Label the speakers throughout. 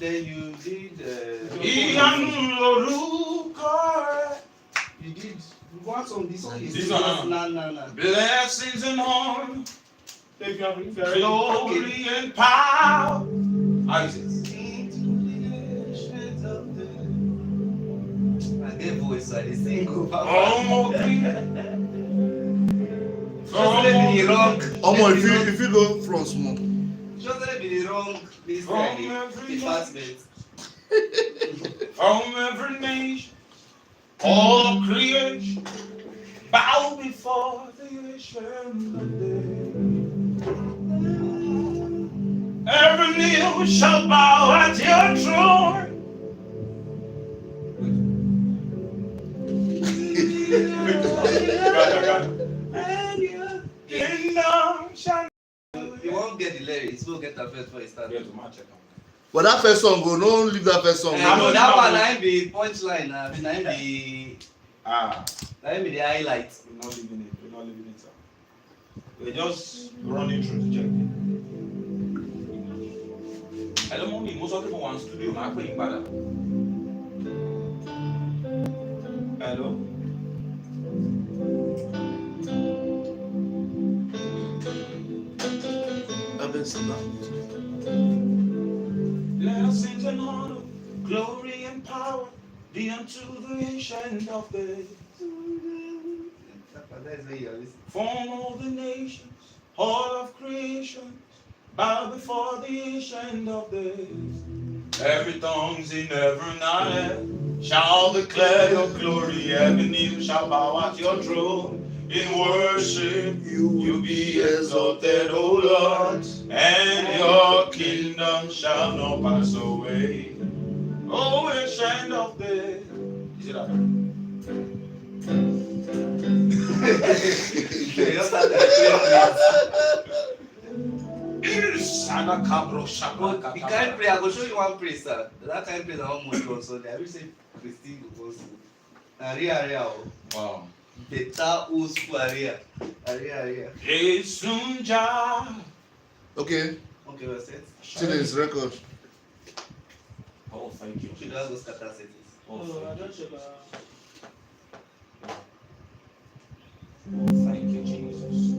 Speaker 1: Then you did. You did one song. This one is
Speaker 2: this one.
Speaker 1: Nah.
Speaker 2: Blessings and honor, glory and power. How is it?
Speaker 1: I get voice, so I sing.
Speaker 2: Oh,
Speaker 1: Just wrong.
Speaker 3: If you go from small.
Speaker 1: Just let me the wrong department.
Speaker 2: From every nation, all of creation, bow before the ancient of days. Every knee shall bow at your throne. Kingdom shall.
Speaker 1: You won't get the lyrics. We'll get that first before you start.
Speaker 3: But that first song, go don't leave that first song.
Speaker 1: No, that one I be punchline. I mean, I be. That be the highlight.
Speaker 2: We're not leaving it, sir. We're just running through to check it. I don't know, most of people want studio, I'm playing better. Hello? Blessings and honor, glory and power be unto the ancient of days.
Speaker 1: That's where you're listening.
Speaker 2: From all the nations, all of creation, bow before the ancient of days. Every tongue's in heaven and earth shall declare your glory. Every knee shall bow at your throne. In worship you be exalted, O Lord, and your kingdom shall not pass away. O ancient of days. Is it that?
Speaker 1: You just have to You can't pray. I will show you one praise, sir. That kind of praise I almost also. I will say Christine also. Aria.
Speaker 2: Wow.
Speaker 1: Beta usku aria.
Speaker 2: Esunja.
Speaker 3: Okay.
Speaker 1: Okay, we're set.
Speaker 3: Today's record.
Speaker 2: Oh, thank you.
Speaker 1: Should I go scatter settings?
Speaker 2: Oh,
Speaker 4: I don't show
Speaker 2: thank you, Jesus.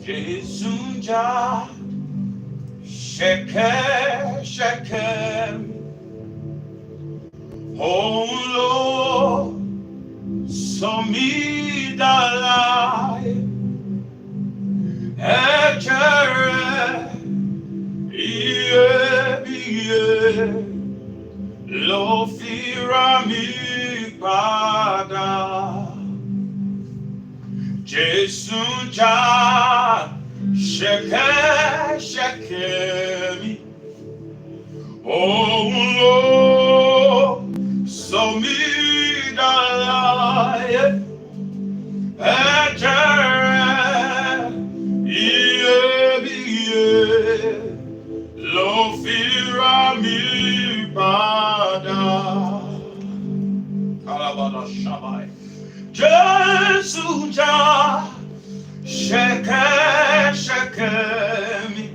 Speaker 2: Jesunja, Shekem, oh Lord, Somidalai, Echere, Lo firami pada Jesunja Shekemi Oh Lord Somidalai Echere Lo firami pada Kalabada Shabai Jesuja Shekemi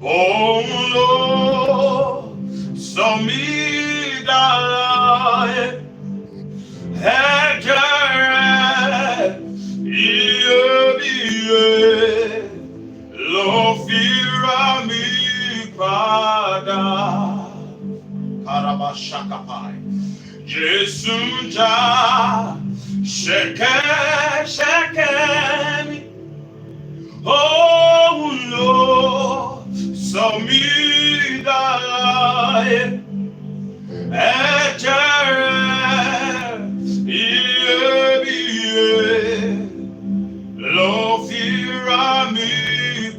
Speaker 2: Oh Lord Somidalai Ejere Lo firami pada Karabashakapai Jesunja Shekemi Oh Lord Somidalai Ejere Lo firami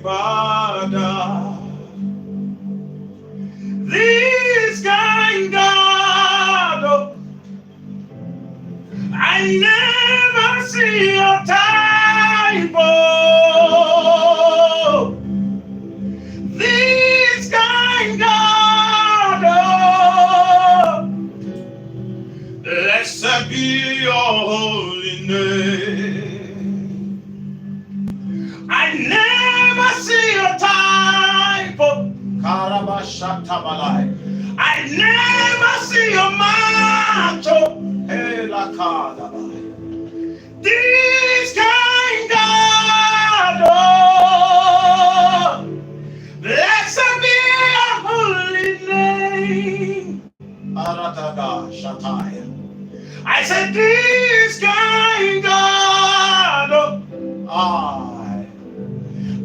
Speaker 2: pada This kind God I never see your type This kind God blessed be your holy name I never see your macho. This kind God, oh, blessed be your holy name. I said, this kind God, oh,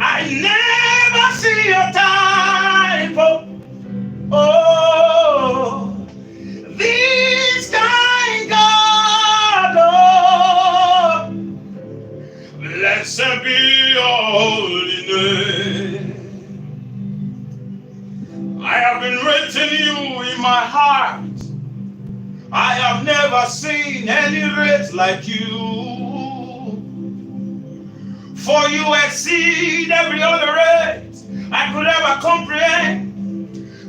Speaker 2: I never see your type. Oh, this kind God, oh, blessed be your holy name. I have been written you in my heart. I have never seen any race like you. For you exceed every other race I could ever comprehend.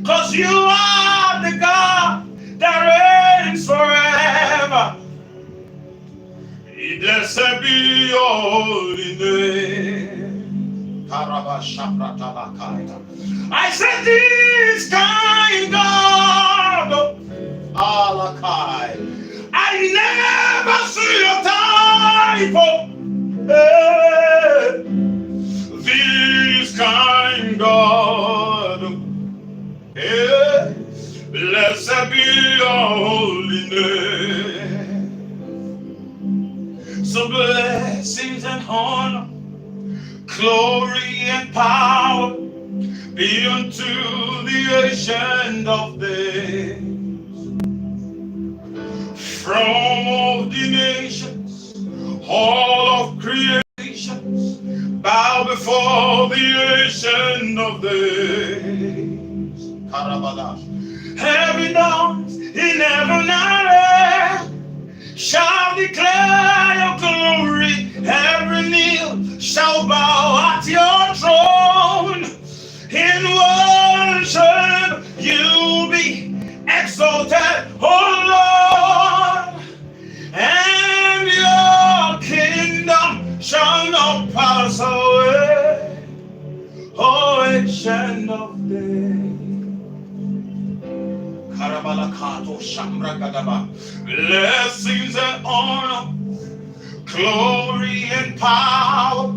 Speaker 2: 'Cause you are the God that reigns forever. Blessed be your holy name. I said this kind God, I never see your type. This kind God, blessed be your holy name. So blessings and honor, glory and power be unto the Ancient of Days. From all the nations, all of creation, bow before the Ancient of Days. Heaven dawns in heaven and earth shall declare your glory. Every knee shall bow at your throne. In worship you'll be exalted, oh Lord, and your kingdom shall not pass away, oh Ancient of Days. Blessings and honor, glory and power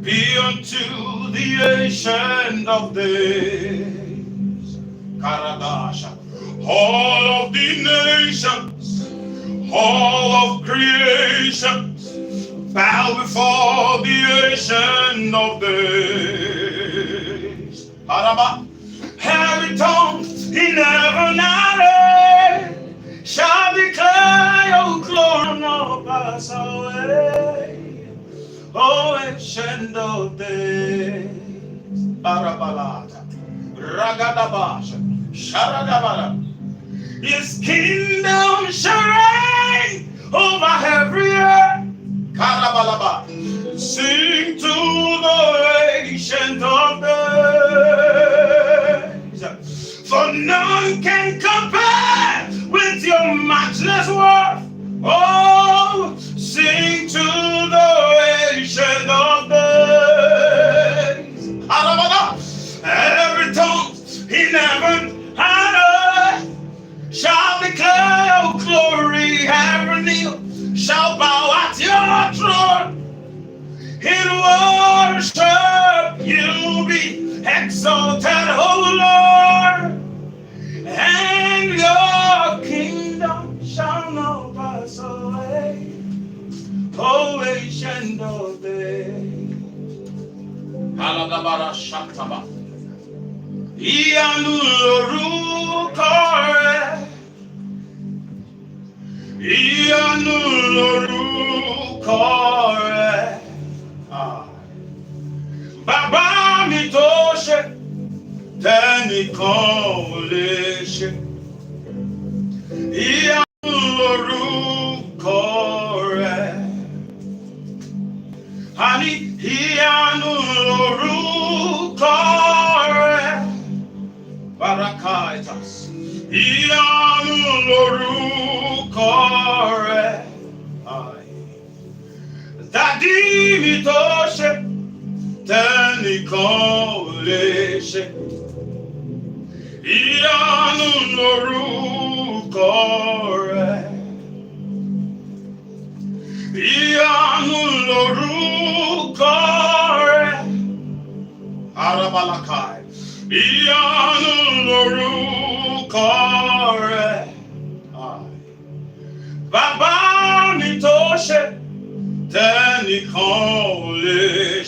Speaker 2: be unto the Ancient of Days. All of the nations, all of creation, bow before the Ancient of Days. Every tongue in heaven and earth shall declare your glory, no pass away, oh Ancient of Days. Arabalata, Ragadabasha, Sharadabara. His kingdom shall reign over every earth. Karabalaba. Sing to the Ancient of Days. For none can compare with your matchless worth. Oh, sing to the Ancient of Days. Every tongue in heaven and earth shall declare your glory. Every knee shall bow at your throne. In worship you'll be exalted, oh Lord, and your kingdom shall not pass away, oh Ancient of Days. Halagabara Shaktaba. Ianulorukore, Ianulorukore. Baba mi tó ṣe tẹ́nìkan ò lè ṣe. Ìyanu lorúkọ rẹ̀. Àní ìyanu lorúkọ rẹ̀. Barakaitas. Ìyanu lorúkọ rẹ̀. Dádì mi tó ṣe tẹ́nìkan ò lè ṣe. ìyanu lorúkọ rẹ̀. Ìyanu lorúkọ rẹ̀. Arabalakai. Ìyanu lorúkọ rẹ̀. Bàbá mi tó ṣe tẹ́nìkan ò lè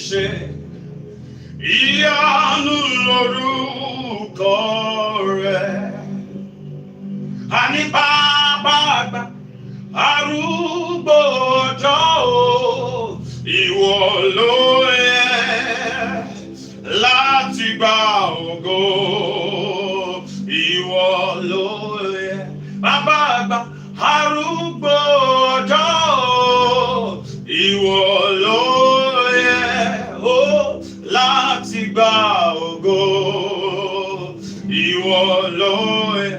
Speaker 2: ṣe. Ìyanu lorúkọ rẹ̀. Àní bàbá àgbà arúgbó ọjọ́ o, ìwọ ló yẹ láti gba ògo. Ìwọ ló yẹ bàbá àgbà arúgbó ọjọ́ o, ìwọ ló yẹ o láti gba ògo. Ìwọ ló yẹ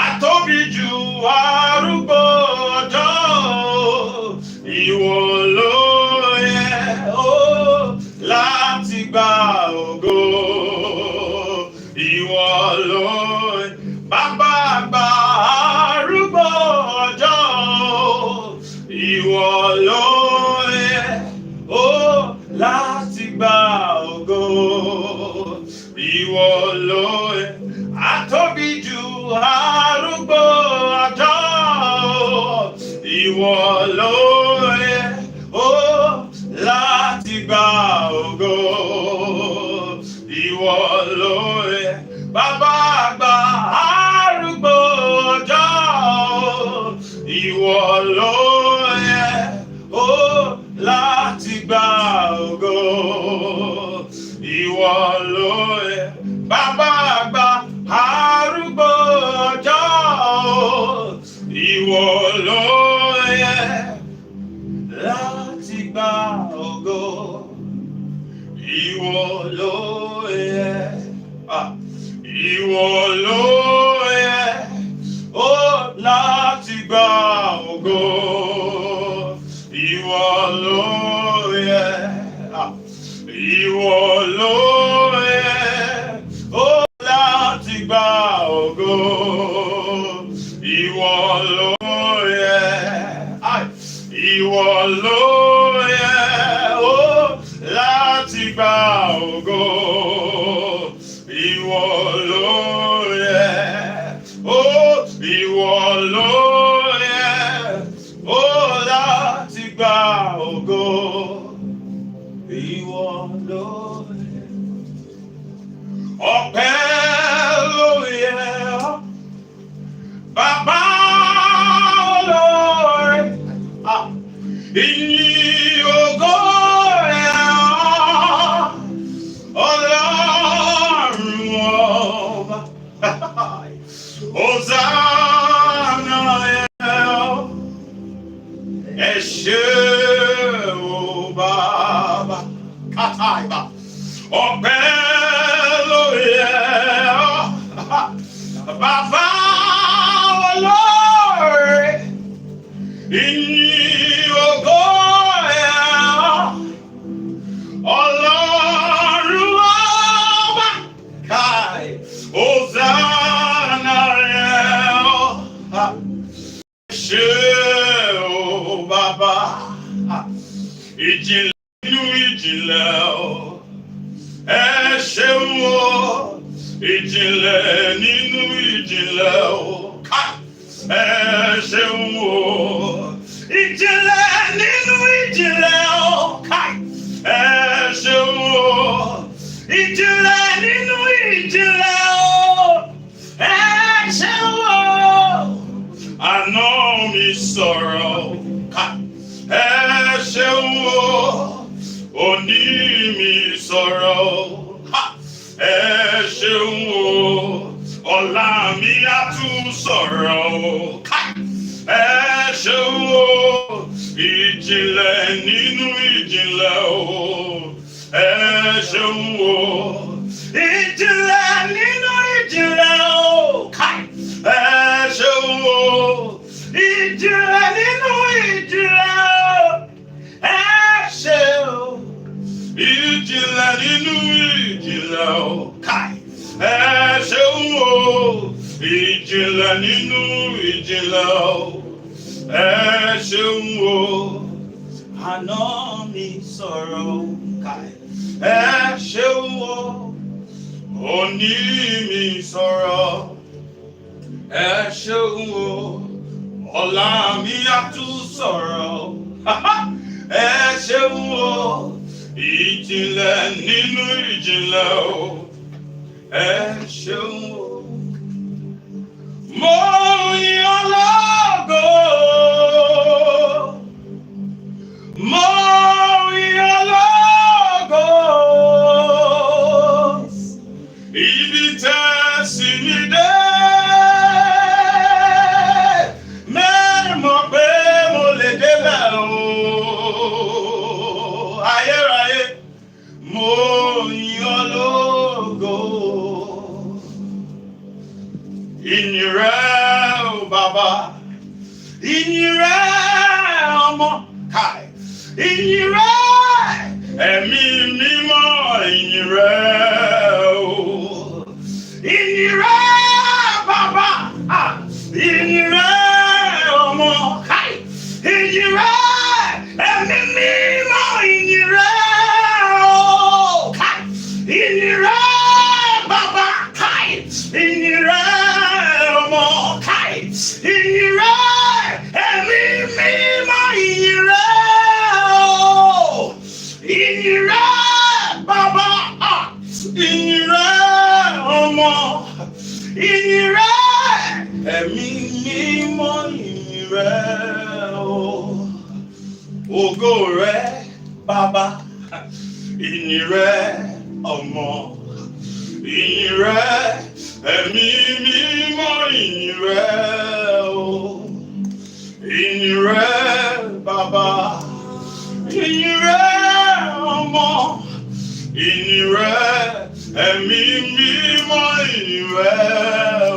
Speaker 2: àtóbi jù arúgbó ọjọ́ o, ìwọ ló yẹ o láti gba ògo. Ìwọ ló yẹ bàbá àgbà arúgbó ọjọ́ o, ìwọ ló yẹ o láti gba ògo. Ìwọ ló yẹ àtóbi jù arúgbó ọjọ́ o, ìwọ ló yẹ o láti gba ògo. Ìwọ ló yẹ bàbá àgbà arúgbó ọjọ́ o, ìwọ ló yẹ o láti gba ògo. Ìwọ ló yẹ bàbá àgbà arúgbó ọjọ́ o, ìwọ ló yẹ láti gba ògo. Ìwọ ló yẹ, ìwọ ló yẹ ó láti gba ògo. Ìwọ ló yẹ, ìwọ ló yẹ ó láti gba ògo. Ìwọ ló yẹ, ìwọ ló yẹ ó láti gba ògo. Ìwọ ló yẹ ó, ìwọ ló yẹ ó láti gba ògo. Ìwọ ló yẹ ọpẹ́ ló yẹ ọ́ bàbá olóore. Ìyìn ògo yẹ ọ́ Ọlọ́run ọba. Hosanna yẹ ọ́, ẹ ṣé o bàbá. Kàtàìbà ọpẹ́ ló yẹ ọ́ bàbá olóore. Ìyìn ògo yẹ ọ́ Ọlọ́run ọba. Káì Hosanna yẹ ọ́, ṣé o bàbá. Ìjìnlẹ̀ nínú ìjìnlẹ̀ o, ẹ ṣeun o. Ìjìnlẹ̀ nínú ìjìnlẹ̀ o, ẹ ṣeun o. Ìjìnlẹ̀ nínú ìjìnlẹ̀ o, ẹ ṣeun o. Ìjìnlẹ̀ nínú ìjìnlẹ̀ o, ẹ ṣeun o. Àná mi sọ̀rọ̀, ẹ ṣeun o. Òní mi sọ̀rọ̀, ẹ ṣeun o. Ọ̀la mi á tún sọ̀rọ̀ o, ẹ ṣeun o. Ìjìnlẹ̀ nínú ìjìnlẹ̀ o, ẹ ṣeun o. Ìjìnlẹ̀ nínú ìjìnlẹ̀ o, ẹ ṣeun o. Ìjìnlẹ̀ nínú ìjìnlẹ̀ o, ẹ ṣeun o. Ìjìnlẹ̀ nínú ìjìnlẹ̀ o, ẹ ṣeun o. ìjìnlẹ̀ nínú ìjìnlẹ̀ o. Ẹ ṣeun o, àná mi sọ̀rọ̀ káì. Ẹ ṣeun o, òní mi sọ̀rọ̀. Ẹ ṣeun o, ọ̀la mi á tún sọ̀rọ̀. Ẹ ṣeun o, ìjìnlẹ̀ nínú ìjìnlẹ̀ o. Ẹ ṣeun o, mo yìn ọ́ lógo. Mo yìn ọ́ lógo. Ibi tẹ́ sí mi dé. Mẹ́rin mọ̀ pé mo lè débẹ̀ o. Ayérayé, mo yìn ọ́ lógo. Ìyìn rẹ̀ o bàbá, ìyìn rẹ̀ ọmọ káì, ìyìn rẹ̀ ẹ̀mí mímọ́, ìyìn rẹ̀ o, ìyìn rẹ̀ bàbá, ìyìn rẹ̀ ọmọ káì, ìyìn rẹ̀ ẹ̀mí mímọ́, ìyìn rẹ̀ o káì, ìyìn rẹ̀ bàbá káì, ìyìn rẹ̀ ọmọ káì, ìyìn rẹ̀ ẹ̀mí mímọ́, ìyìn rẹ̀ o, ìyìn rẹ̀ bàbá, ìyìn rẹ̀ ọmọ, ìyìn rẹ̀ ẹ̀mí mímọ́, ìyìn rẹ̀ o, ògo rẹ̀ bàbá, ìyìn rẹ̀ ọmọ, ìyìn rẹ̀ ẹ̀mí mímọ́, ìyìn rẹ̀ o, ìyìn rẹ̀ bàbá, ìyìn rẹ̀ ọmọ, ìyìn rẹ̀ ẹ̀mí mímọ́, ìyìn rẹ̀ o,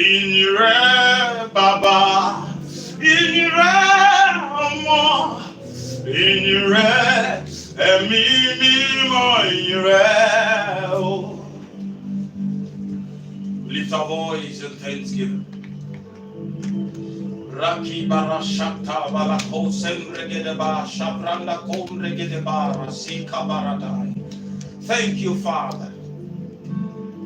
Speaker 2: ìyìn rẹ̀ bàbá, ìyìn rẹ̀ ọmọ, ìyìn rẹ̀ ẹ̀mí mímọ́, ìyìn rẹ̀ o. Lift our voice in thanksgiving. Raki barashata balako semregedeba shabranda komregedeba rasika baradai. Thank you, Father.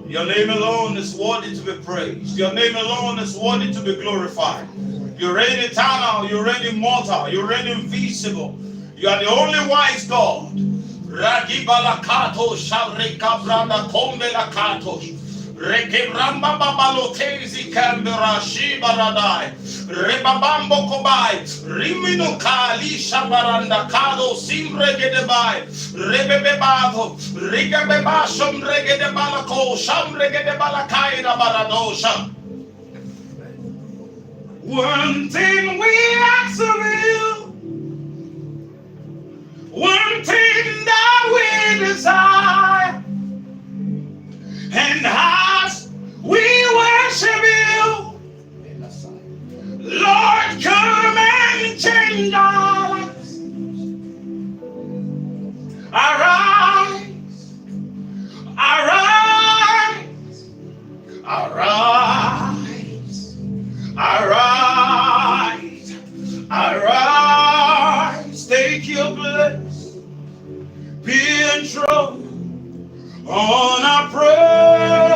Speaker 2: Your name alone is worthy to be praised. Your name alone is worthy to be glorified. You reign eternal, you reign immortal, you reign invisible. You are the only wise God. Raki balakato shabreka branda kombelakato. Rekebramba babalo kezi kambera shibaradai. Rebabambo kobai. Rimino kali shabaranda kado simregedebai. Rebebebato. Rigabeba shomregedebalako. Shamregedebalakaida baradosha. One thing we ask of you. One thing that we desire. And as we worship you, Lord, come and change our lives. Arise, arise, arise, arise, arise. Take your place, be enthroned on our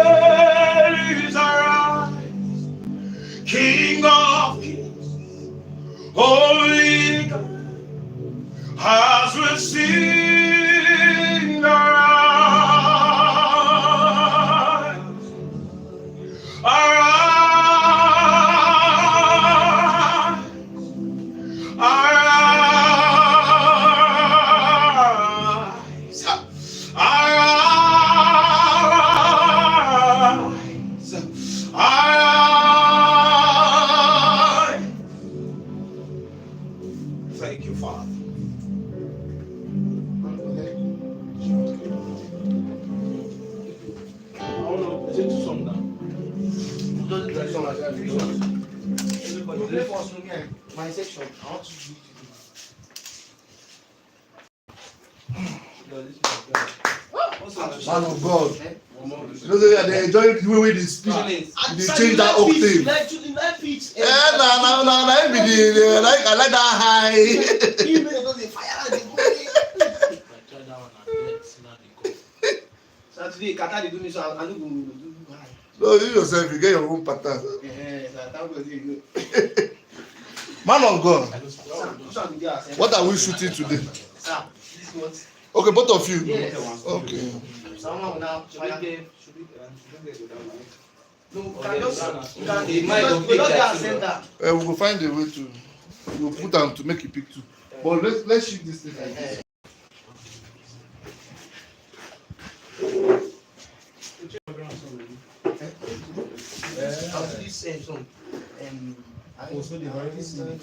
Speaker 2: praise, arise, King of kings, Holy God, as we sing, arise, arise, arise, arise. Thank you, Father. I want to take some now.
Speaker 4: My section. I want to
Speaker 3: Man of God. You know, they enjoy the way they speak. They change that octave.
Speaker 4: Like pitch.
Speaker 3: Yeah, I like that high.
Speaker 4: You may not fire and they go. Saturday, Qatar they do me so I don't go do high.
Speaker 3: No, you yourself, you get your own pattern.
Speaker 4: Yeah, that was it.
Speaker 3: Man of God,
Speaker 4: Sir,
Speaker 3: what are we shooting today?
Speaker 4: Sir, this what?
Speaker 3: Okay, both of you.
Speaker 4: Yes.
Speaker 3: Okay.
Speaker 4: Someone will now fire. No,
Speaker 1: Oh,
Speaker 4: can
Speaker 1: yes.
Speaker 4: just
Speaker 1: The
Speaker 4: can
Speaker 1: mic of
Speaker 4: we don't
Speaker 1: big
Speaker 4: get
Speaker 1: guy
Speaker 4: center.
Speaker 3: We will find a way to. We'll put them to make it pick two. But let's shoot this thing like this.
Speaker 4: This song.
Speaker 1: Also the hardest time.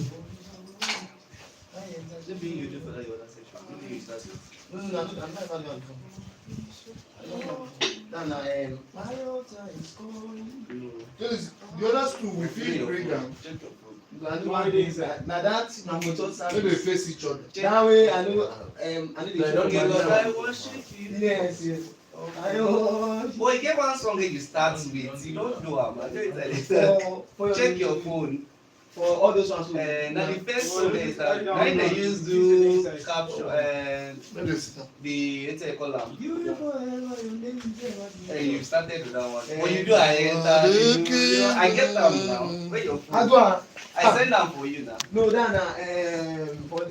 Speaker 1: Maybe you do for that other section. Maybe you start with.
Speaker 4: No, I'm not going to. My altar is calling.
Speaker 3: The other two, we feel bring them.
Speaker 4: Now that my motor
Speaker 3: When they face each other.
Speaker 4: that way I know the
Speaker 1: Don't get lost. I worship you.
Speaker 4: Yes. I worship.
Speaker 1: Boy, you get one song that you start with. You don't know am. I tell you that.
Speaker 4: For
Speaker 1: Check your phone.
Speaker 4: for all those ones.
Speaker 1: Now the first song is that now they use do capture
Speaker 3: When they sit down.
Speaker 1: the what's it called am.
Speaker 4: Beautiful, your name is
Speaker 1: And you started with that one. When you do I enter. You know, I get them now. Where your
Speaker 4: How
Speaker 1: phone?
Speaker 4: do I?
Speaker 1: I send them for you now.
Speaker 4: No, that for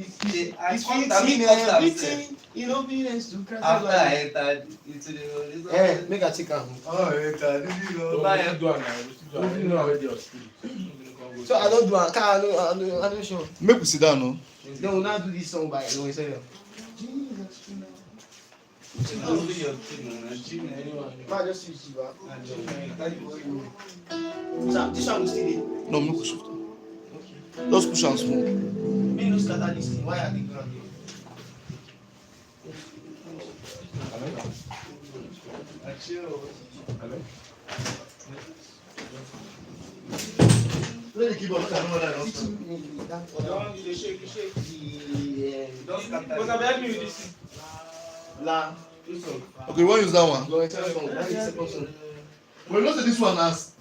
Speaker 4: it's fitting in obedience to Christ.
Speaker 1: After I entered into the
Speaker 4: Eh, make a chicken.
Speaker 3: Oh, did you know?
Speaker 4: So I don't do a car. I don't show.
Speaker 3: Make we sit down, no?
Speaker 4: They will not do this song by no say.
Speaker 1: Don't do your thing, man.
Speaker 4: Ma just use you. So this one will still dey.
Speaker 3: No, make we shift. Just push and small.
Speaker 4: Me no scatter this thing. Why are they ground here?
Speaker 3: Let me keep on that one.
Speaker 4: That other one. You shake the.
Speaker 1: Don't scatter.
Speaker 4: But I'm helping you with this. La.
Speaker 3: Okay, what is that one?
Speaker 4: Go and tell us one. That is the second song.
Speaker 3: Well, not this one as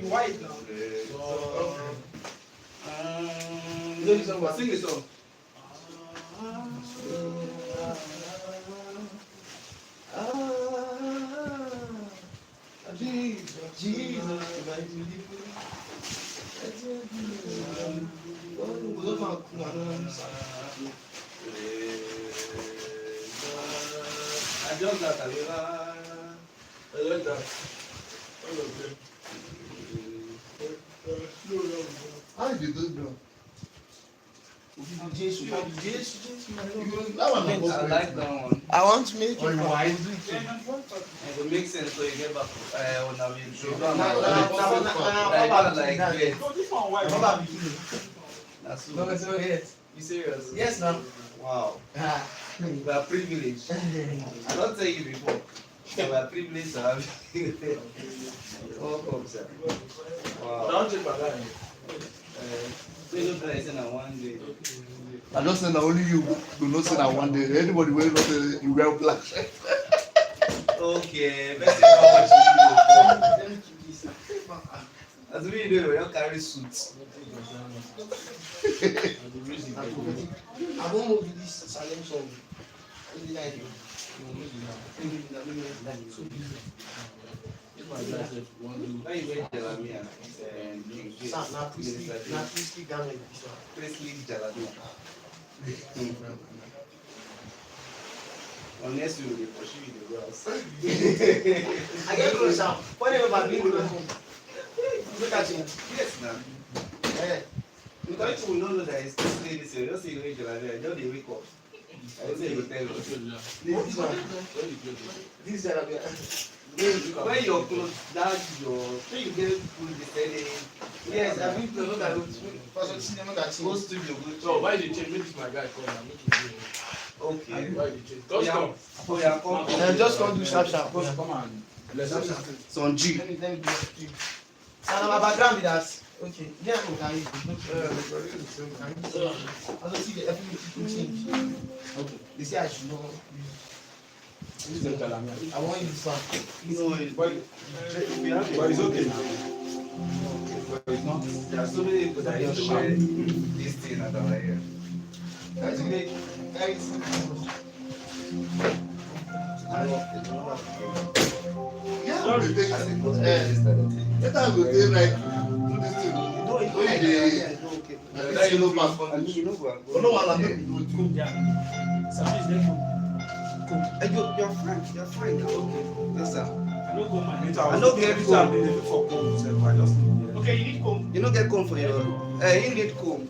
Speaker 4: You white now.
Speaker 1: Sing a song.
Speaker 4: Jesus.
Speaker 1: I just got a little.
Speaker 3: I like that. How did you do that?
Speaker 4: Jesus.
Speaker 3: That one
Speaker 1: I like that one.
Speaker 4: I want to make it.
Speaker 1: And it makes sense so you get back on a video. That's
Speaker 4: No, it's not yet.
Speaker 1: You serious?
Speaker 4: Yes, now.
Speaker 1: Wow. We are privileged. I don't tell you before. We are privileged to have you. Welcome, sir. Wow.
Speaker 2: Don't take my line.
Speaker 1: So you don't say na one day.
Speaker 3: I just say that only you do not say that one day. Anybody will not say you wear black.
Speaker 1: Okay, let's see how much you do. As we do, we don't carry suits.
Speaker 4: I won't move this Salem song. I really like it.
Speaker 1: When you wear Jalabia and
Speaker 4: Sir, na priestly garment this one.
Speaker 1: Priestly Jalabia. Unless you will pursue the girls.
Speaker 4: I get close now. Whenever I bring close home. Look at him.
Speaker 1: Yes, now.
Speaker 4: Eh.
Speaker 1: Because people will not know that it's priestly this year. Just say you wear Jalabia, just they wake up. I don't say you tell us.
Speaker 4: This one. This one.
Speaker 1: When your clothes, that's your. So you get food, they say they.
Speaker 4: Yes, I bring close. Look at it. Pastor Cinema got
Speaker 1: Go studio, go.
Speaker 2: So why they change? Make this my guy come and make him do it.
Speaker 1: Okay.
Speaker 2: Why they change? Just come.
Speaker 1: Oh, yeah, come.
Speaker 4: Just come do sharp.
Speaker 2: Come and let's
Speaker 3: Son G.
Speaker 4: Let me do it. And my background is that. Okay. Yeah, we can use it. I don't see the every change.
Speaker 3: Okay.
Speaker 4: They say I should know. I want you to
Speaker 2: But it's okay now.
Speaker 1: But it's not. There are so many people that used to wear this thing and I'm like, yeah.
Speaker 4: Guys,
Speaker 3: Yeah, we take
Speaker 1: As a
Speaker 3: it.
Speaker 1: coach, this type of thing.
Speaker 3: Let us go there, like, do this thing.
Speaker 4: no, it's
Speaker 3: Only the-
Speaker 4: okay.
Speaker 3: This yellow part.
Speaker 1: I mean, you know what?
Speaker 3: Oh, no, I'll make you do it too.
Speaker 1: You're fine. You're fine. You're okay. Yes, sir.
Speaker 2: I
Speaker 1: know get comb.
Speaker 2: for comb, so I just need it.
Speaker 4: Okay, you need comb.
Speaker 1: You don't get comb for your. You need comb.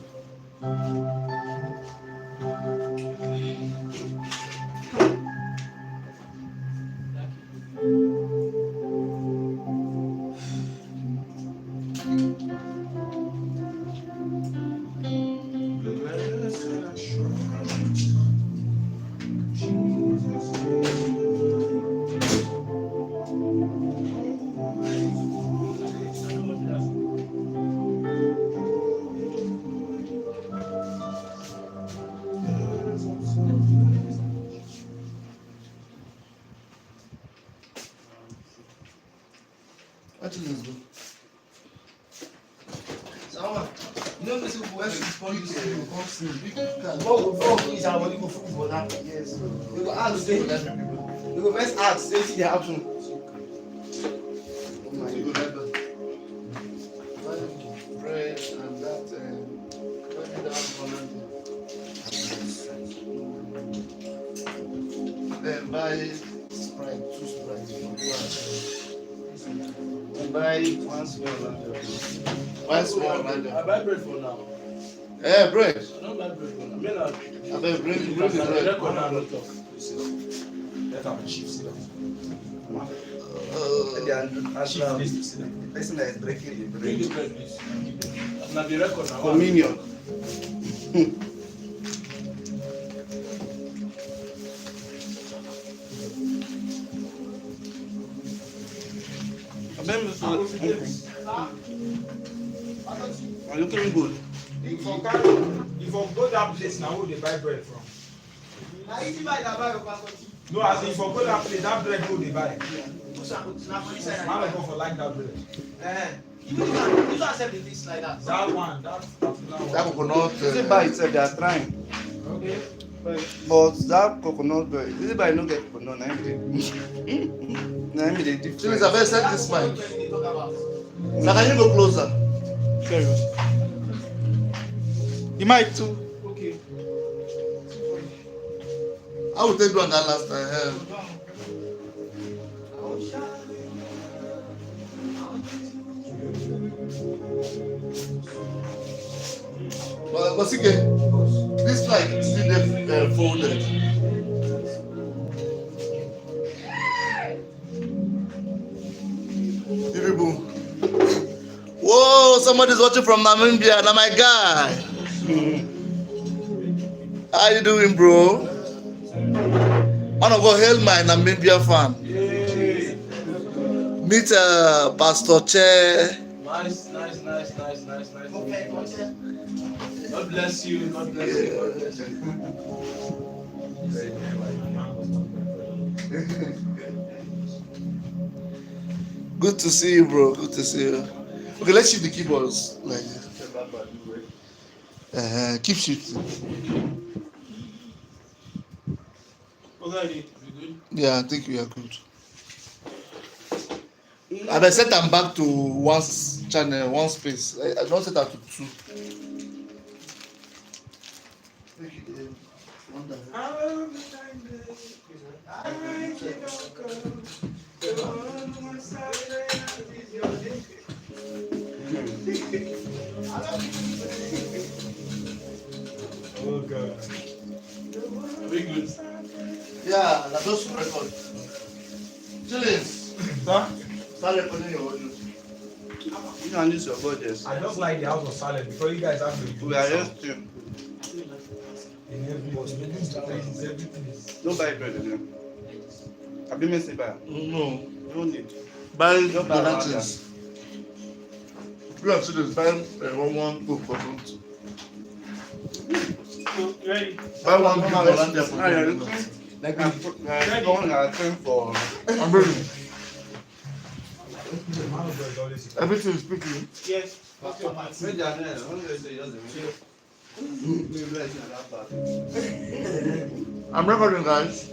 Speaker 3: Actually, let's go.
Speaker 4: Someone, you know, Mr. West is for you to come see.
Speaker 3: Can-
Speaker 4: What is our body for football now? Yes. We go ask, say, we go first ask, say, see the option.
Speaker 3: Oh my God. Bread and that, then buy Sprite, 2 Sprite.
Speaker 1: Buy one small
Speaker 3: One small right
Speaker 2: I
Speaker 3: there.
Speaker 2: buy bread for now.
Speaker 3: Eh, bread.
Speaker 2: I don't buy bread for now.
Speaker 3: I better bring the bread.
Speaker 2: Record now, no talk. Let have a chief sit down. Chief, please sit down.
Speaker 1: The person that is breaking the
Speaker 2: Bring the
Speaker 1: bread.
Speaker 2: bread, please. Now the record now.
Speaker 3: Communion.
Speaker 4: Are you looking good?
Speaker 2: If you go that place now, who they buy bread from? No, as in if you go that place, that bread who they buy. Man go for like that bread.
Speaker 4: You don't accept the things like that.
Speaker 2: That one, that particular one.
Speaker 3: That coconut.
Speaker 1: This by itself, they are trying.
Speaker 2: Okay.
Speaker 1: But that coconut bread, this by no get coconut, na me dey different.
Speaker 3: Please, I better set this mic.
Speaker 4: They talk about.
Speaker 3: Now, can you go closer?
Speaker 1: The mic too.
Speaker 4: Okay.
Speaker 3: I will take one that last time. But again, this flight is still folded. Boom. Whoa, somebody's watching from Namibia. Now my guy. How you doing, bro? Man of God, hail my Namibia fan.
Speaker 2: Yay.
Speaker 3: Meet Pastor Che.
Speaker 2: Nice. God bless you. God bless you. God bless you.
Speaker 3: Good to see you, bro. Good to see you. Okay, let's shift the keyboards like this. Keep shifting.
Speaker 2: Okay, you good?
Speaker 3: Yeah, I think we are good. And I set them back to one channel, one space. I don't set that to 2.
Speaker 2: Oh God. Very good.
Speaker 3: Yeah, that's just record. Chillings.
Speaker 2: Huh?
Speaker 3: Start recording your audio.
Speaker 1: You can use your budget.
Speaker 2: I just like the house was silent because you guys have to.
Speaker 1: We are just two.
Speaker 2: In every everything.
Speaker 1: Don't buy bread again. I've been missing by.
Speaker 3: No.
Speaker 1: Don't need.
Speaker 3: Buy
Speaker 1: Don't buy
Speaker 3: donations. You and students buy one coke for something.
Speaker 2: Ready?
Speaker 3: Buy one big Hollandia for
Speaker 1: Ah, yeah,
Speaker 3: them.
Speaker 1: like the one I came for.
Speaker 3: I'm ready. Everything is speaking.
Speaker 2: Yes.
Speaker 1: Maybe I know. One day say doesn't.
Speaker 3: I'm recording, guys.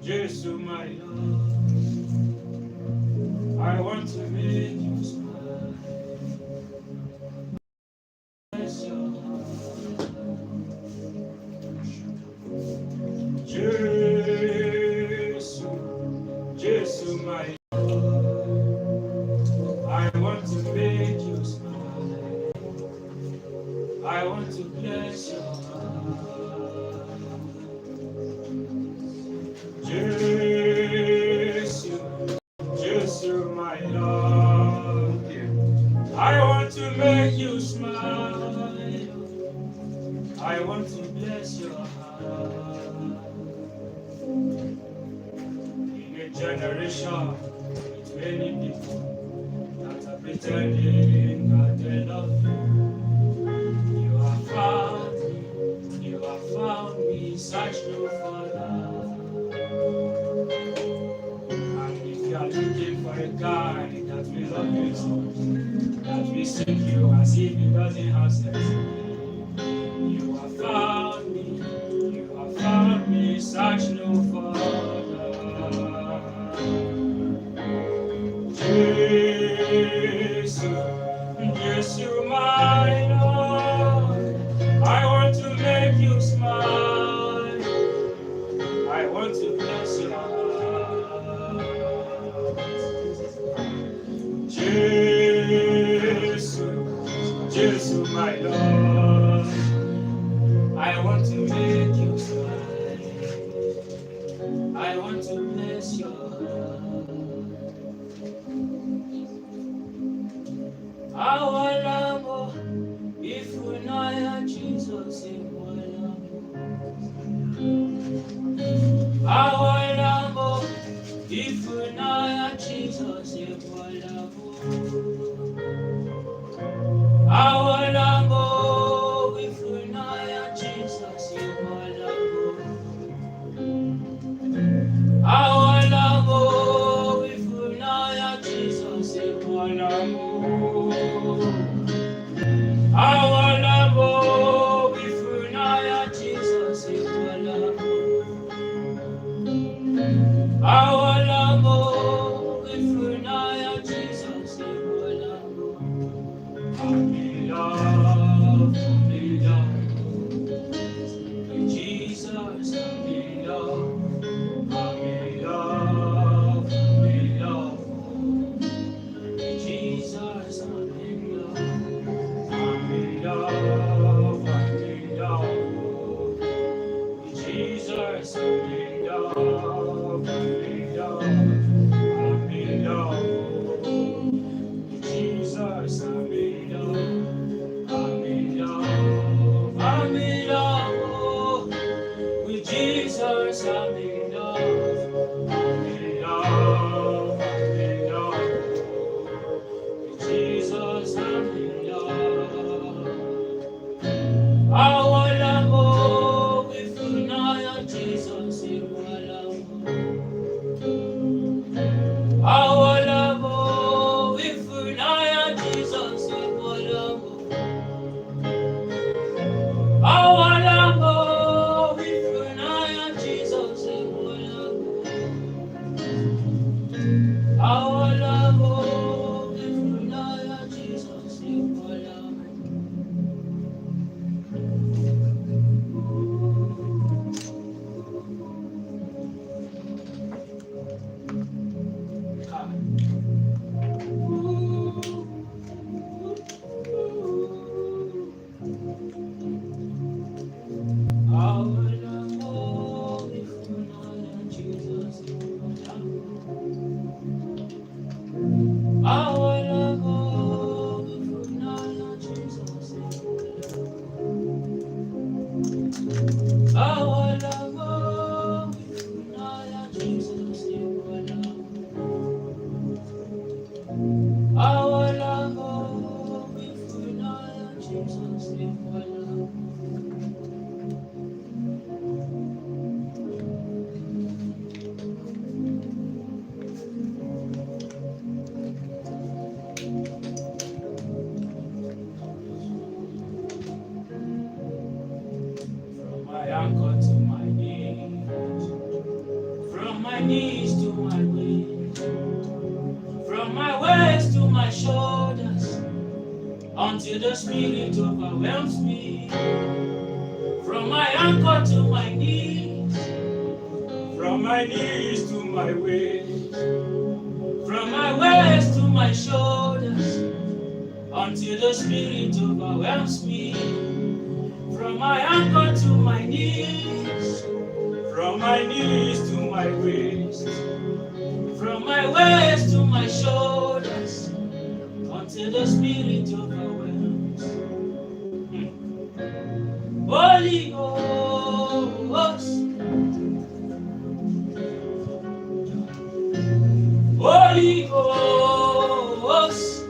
Speaker 2: Jesus, my Lord, I want to make you smile. Bless your heart. Jesus, my Lord, I want to make you smile. I want to bless your heart. Jesus, my Lord, I want to make you smile. I want to bless your heart. In a generation with many people that are pretending that they love you, you have found me. You have found me. Such no father. And if you are looking for a guy that will love you so much, that will see you as if he doesn't have sense, you have found me. You have found me. Such no father. Jesus, my Lord, I want to make you smile. I want to bless your heart. Jesus, my Lord, I want to make you smile. I want to bless your heart. Our love, if we know Jesus, our love, if we know Jesus, our love, if we know Jesus, our love, if we know Jesus, our love, if we know Jesus, our love, if we know Jesus, I'm in love, with Jesus, I'm in love, I'm in love, with Jesus, I'm in love, I'm in love, with Jesus, I'm in love, I'm in love, with Jesus, I'm in love. until the Spirit overwhelms me. From my anchor to my knees, from my knees to my waist, from my waist to my shoulders, until the Spirit overwhelms me. From my anchor to my knees, from my knees to my waist, from my waist to my shoulders, until the Spirit overwhelms. Holy Ghost, Holy Ghost,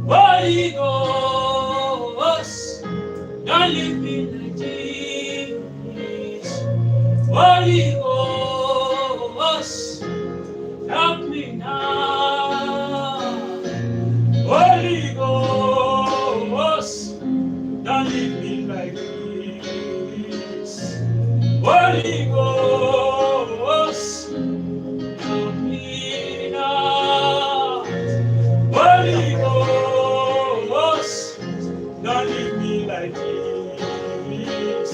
Speaker 2: Holy Ghost, don't leave me like this. Holy Ghost, help me now. Holy Ghost, don't leave me like this. Holy Ghost, help me now. Holy Ghost, don't leave me like this.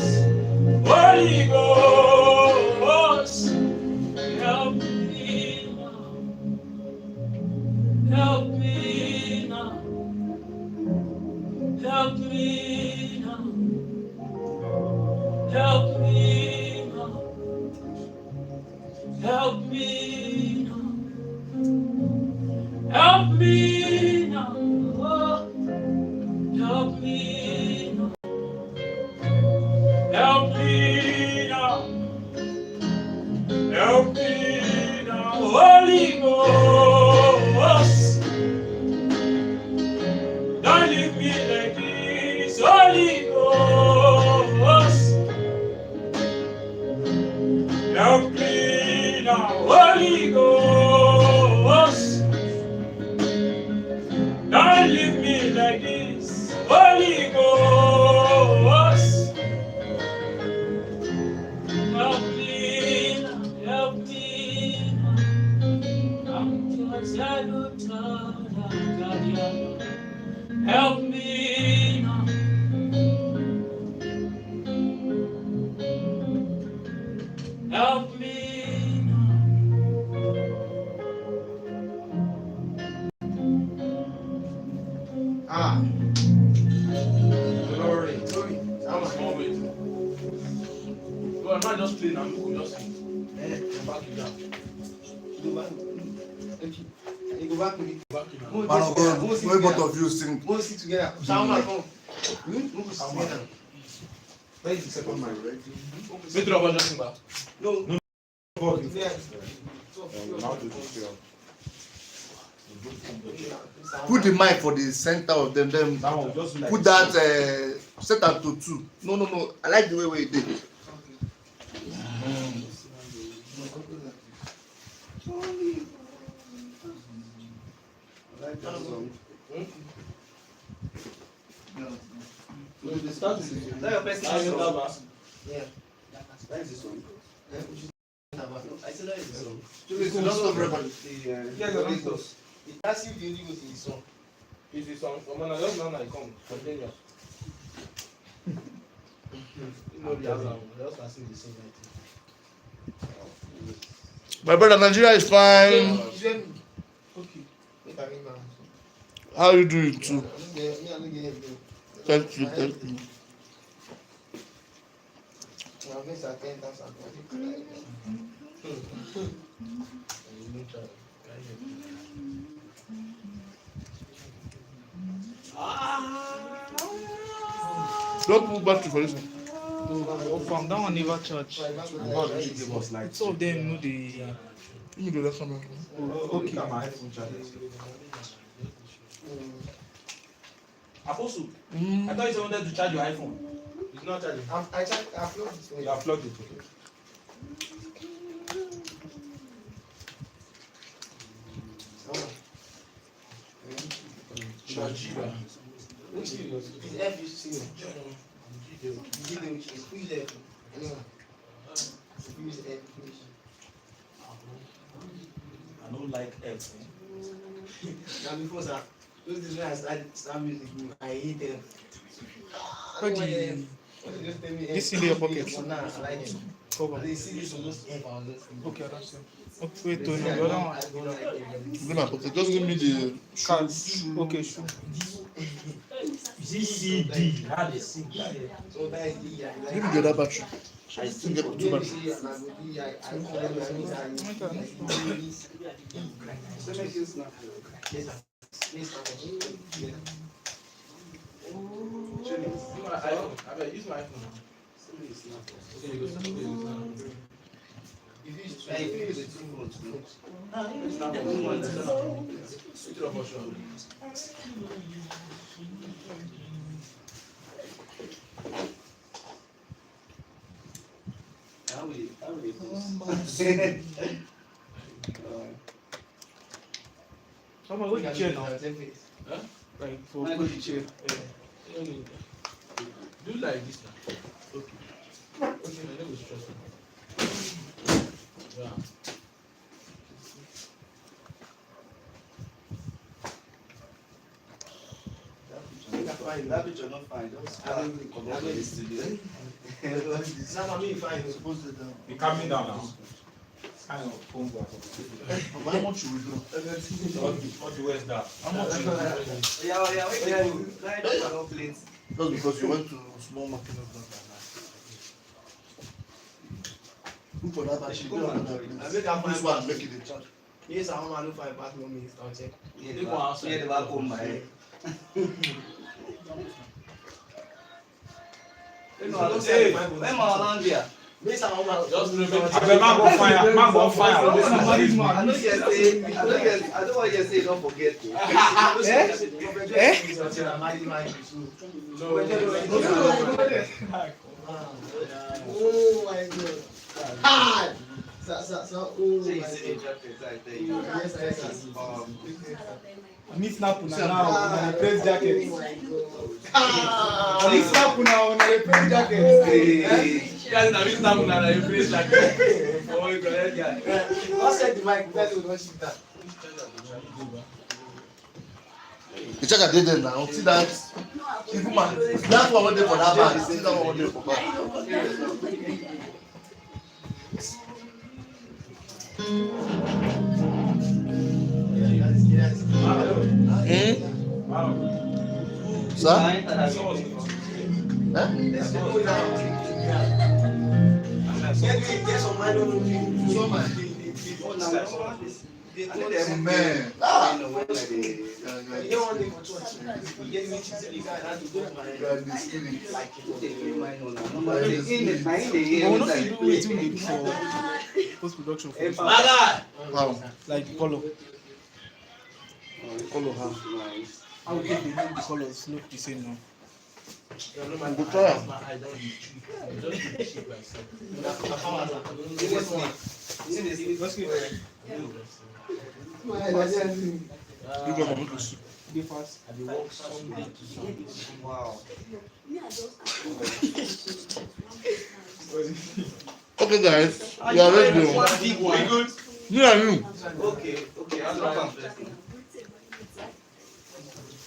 Speaker 2: Holy Ghost, help me now. Help me now. Help me now. Help me now. Help me now. Help me now. Oh, help me now. Help me now. Help me now. Holy Ghost, don't leave me like this. Holy Ghost, help me now. Holy Ghost, don't leave me like this. Holy Ghost, help me now. Help me now. I'm just a little child. Help me now. Help me now.
Speaker 4: Ah,
Speaker 1: Glory.
Speaker 4: glory.
Speaker 1: That was one way. God, I'm not just playing, I'm just sing. Back it down.
Speaker 4: Go back. Okay. You go back with it.
Speaker 1: Back it down.
Speaker 3: Man of God, no both of you sing.
Speaker 4: We'll sit together. Salman, come. We'll sit together.
Speaker 1: Where is the second mic? Wait till I just sing back.
Speaker 4: No. Yeah.
Speaker 3: Put the mic for the center of them. Then
Speaker 1: That one just like
Speaker 3: put that set that to 2. No. I like the way it did.
Speaker 1: No, the start is
Speaker 4: Let your person
Speaker 1: I know that
Speaker 4: song.
Speaker 1: bass.
Speaker 4: Yeah.
Speaker 1: That is the song.
Speaker 4: I said that is the song.
Speaker 1: It's not so everybody. Yeah, the Listos.
Speaker 4: It asks you if you go to the song.
Speaker 1: It's the song. Come on, I just now I come. Continue. You know the other one. Just asking the same thing.
Speaker 3: My brother, Nigeria is fine.
Speaker 4: Okay. Make I ring now.
Speaker 3: How you doing too?
Speaker 4: Me, I don't get anything.
Speaker 3: Thank you.
Speaker 4: I miss attendance and
Speaker 3: Don't move back to for this one.
Speaker 5: From that one never church.
Speaker 1: God really gave us light.
Speaker 5: Some of them know the
Speaker 3: Give me the last one.
Speaker 1: Okay. My iPhone charger. Apostle, I thought you wanted to charge your iPhone. It's not charging.
Speaker 4: I upload this way.
Speaker 1: You have plugged it. Okay. Chajiba.
Speaker 4: Which video? It's FUC. Video which is who is there? Anyone? Who is there?
Speaker 1: I don't like F.
Speaker 4: Now before sir, those days when I start music, I hate them.
Speaker 5: Where do you- This in your pocket?
Speaker 4: For now, I like them.
Speaker 5: Cover.
Speaker 4: They see this almost F on those things.
Speaker 5: Okay, that's it. Okay, wait, Tony, the other one.
Speaker 4: I don't like them.
Speaker 3: Give my pocket. Just give me the
Speaker 5: Card.
Speaker 3: shoe.
Speaker 5: Okay, sure.
Speaker 2: GCD. How they sing.
Speaker 4: So that is the
Speaker 3: Give me the other battery. I still get two batteries.
Speaker 1: Use my iPhone.
Speaker 5: Come on, go to chair now.
Speaker 1: Huh?
Speaker 5: Like, for go to chair.
Speaker 1: Do like this now. Okay. Okay, let me stress you. Yeah.
Speaker 6: That picture not fine. Just come out of the studio.
Speaker 4: Now, me fine.
Speaker 2: Be calming down now. Kind of phone back.
Speaker 3: How much you will do?
Speaker 2: What the West that?
Speaker 3: How much you will do?
Speaker 6: Yeah, wait. Line up and plate.
Speaker 3: Just because you went to small market. Look for that battery. Go and
Speaker 4: I make a
Speaker 3: this
Speaker 4: fine
Speaker 3: one make it a charge.
Speaker 4: Yes, I want to find back 1 minute. I'll check.
Speaker 6: Yeah, the back home, my. When my land there.
Speaker 4: Yes, I want to
Speaker 2: Just remember. I bet man go fire. Man go fire.
Speaker 6: I know you say. I don't want you to say. Don't forget.
Speaker 4: Oh my god. Hard! So, oh
Speaker 6: Say
Speaker 4: my
Speaker 6: you see the
Speaker 4: god.
Speaker 6: jacket, I tell you.
Speaker 4: Yes, yes.
Speaker 5: Me snap now, press jacket.
Speaker 4: Oh my god.
Speaker 5: Me snap now, press jacket.
Speaker 6: Hey.
Speaker 1: Guys, now we start now. You finish like. Oh my God, guy.
Speaker 4: Don't set the mic, tell you don't shoot that.
Speaker 3: The charger did there now. See that? Even man, that one went there for that bag. See that one went there for bag. Sir? Huh?
Speaker 4: Get some money on
Speaker 3: Man.
Speaker 4: you don't want it for church. You get me to the guy that you don't like
Speaker 5: I will not do wetin we dey do for post production for
Speaker 3: Wow.
Speaker 5: like the color. Color how we take dey make the colors look the same now.
Speaker 3: We go try am. You go come to see.
Speaker 5: Dey fast.
Speaker 6: Wow.
Speaker 3: Okay, guys. You are ready.
Speaker 6: Big one.
Speaker 1: Good.
Speaker 3: Me and you.
Speaker 6: Okay. I'll drop am first.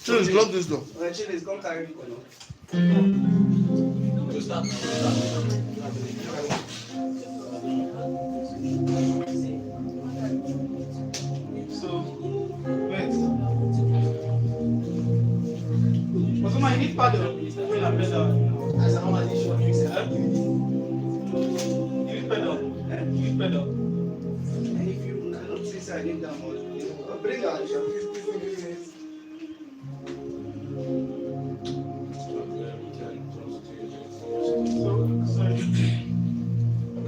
Speaker 3: Chillers, lock this door.
Speaker 6: Chili's, come carry it.
Speaker 1: You start
Speaker 5: So wait. Was my need paddle?
Speaker 4: As a normal issue, you say,
Speaker 5: You need pedal. You need pedal.
Speaker 6: And if you don't say I need that much, bring out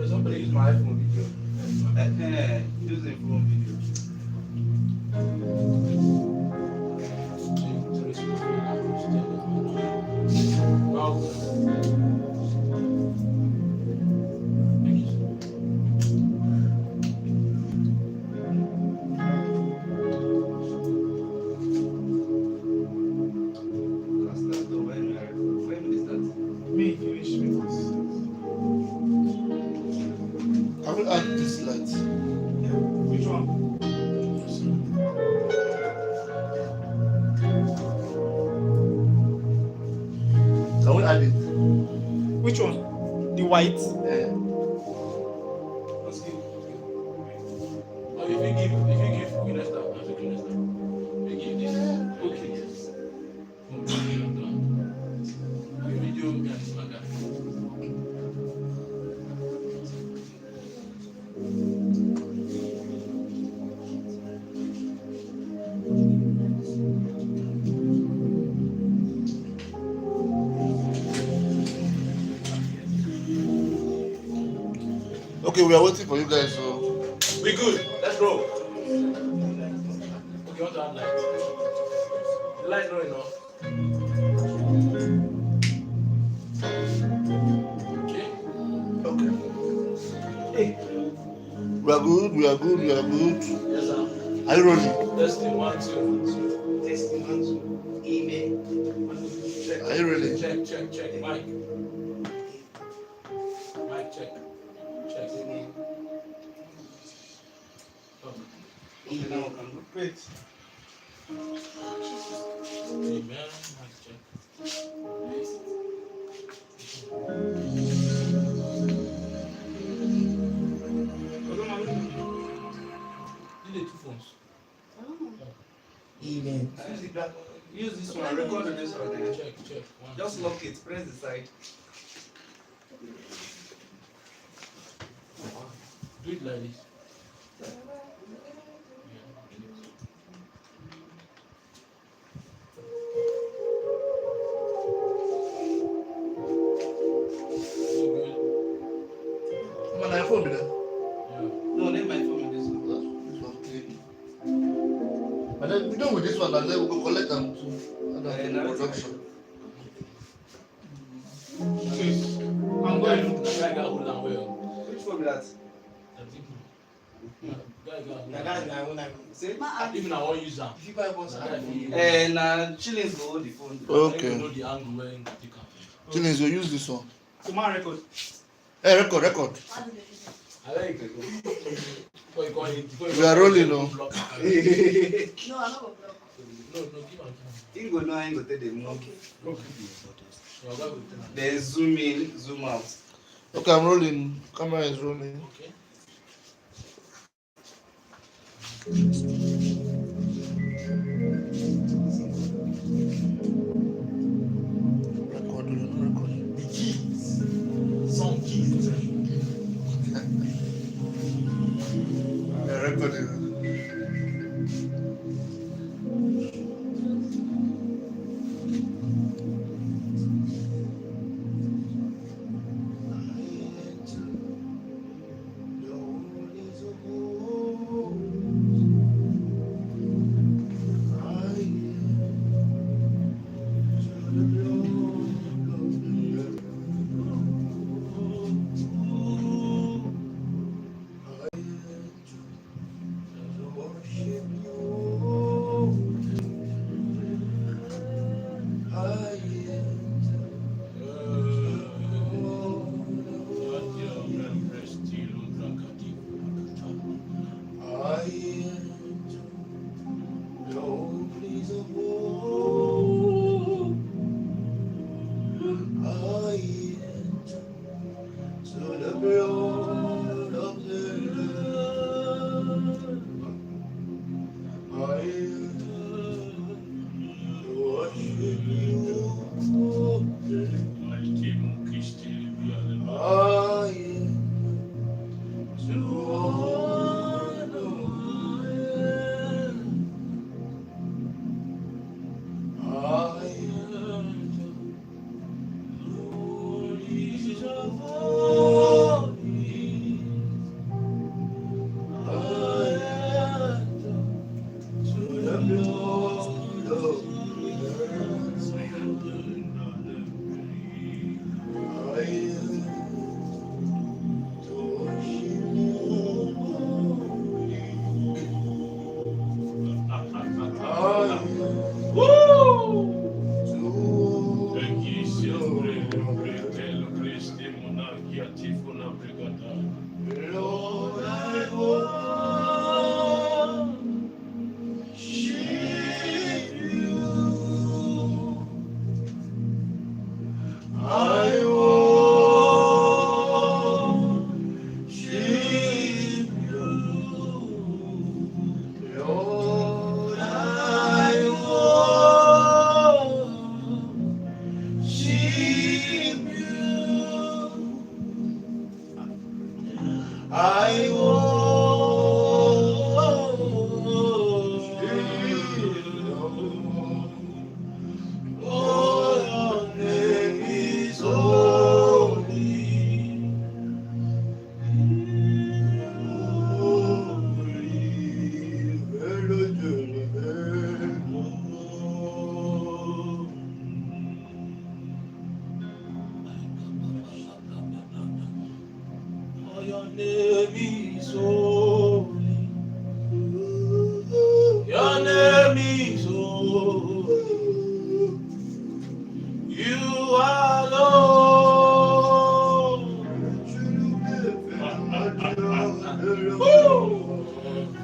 Speaker 1: Somebody use my iPhone video.
Speaker 6: use the phone video.
Speaker 4: Which one? The white?
Speaker 2: Let's give. Oh, if you give Queen Esther, that's a Queen Esther. We give this. Okay. Video and Maga.
Speaker 3: Okay, we are waiting for you guys. So
Speaker 2: We good. Let's go. Okay, want to have light. The light not enough. Okay.
Speaker 3: okay.
Speaker 4: Hey.
Speaker 3: We are good. We are good. We are good.
Speaker 2: Yes, sir.
Speaker 3: Are you rolling?
Speaker 2: Testing 1, 2.
Speaker 6: Testing 1, 2. Email.
Speaker 2: Check.
Speaker 3: Are you ready?
Speaker 2: Check. Mike. Mike, check. Check.
Speaker 6: Email.
Speaker 2: Okay, now we can go.
Speaker 6: Great.
Speaker 2: Amen. Mike, check. Need the 2 phones.
Speaker 6: Email.
Speaker 1: Use this one. Record this one. Then.
Speaker 2: Check. One,
Speaker 1: Just
Speaker 2: two.
Speaker 1: lock it. Press the side.
Speaker 2: Do it like this.
Speaker 3: Come on, your phone be there.
Speaker 1: No, let my phone in this one.
Speaker 3: This one clean. And then we done with this one, and then we go collect them too. And then production.
Speaker 4: I'm going.
Speaker 2: That guy got hold on well.
Speaker 1: Which one be that?
Speaker 2: That big man. Guy got hold
Speaker 6: Now
Speaker 2: on.
Speaker 6: that's my own.
Speaker 1: See?
Speaker 2: Even I won't use them.
Speaker 6: If you buy one,
Speaker 1: And Chillings go hold the phone.
Speaker 2: You
Speaker 3: Okay.
Speaker 2: know the angle where you take up.
Speaker 3: Chillings, you use this one.
Speaker 4: So my record.
Speaker 3: Hey, record.
Speaker 2: I like it.
Speaker 3: We are rolling now.
Speaker 2: No, I'm not gonna block. No, give him.
Speaker 1: You go know I ain't go take the move.
Speaker 2: Okay. Your guy will tell him.
Speaker 1: Then zoom in, zoom out.
Speaker 3: Okay, I'm rolling. Camera is rolling.
Speaker 2: Okay.
Speaker 3: Record, you're not recording.
Speaker 2: Some keys.
Speaker 3: Yeah, recording.
Speaker 2: name is holy. Your name is holy. You are Lord.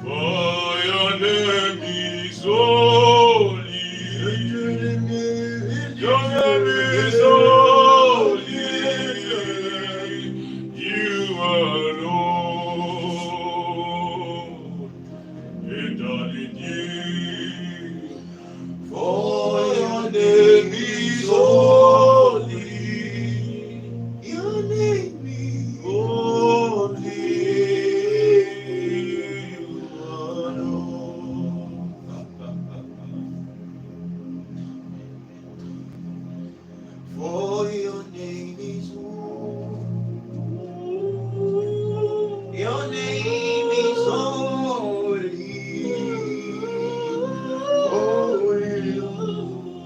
Speaker 2: For your name is holy. Your name is holy. You are Lord. And only you. For your name is holy. Your name is holy. You are Lord. For your name is holy. Your name is holy. Holy Lord.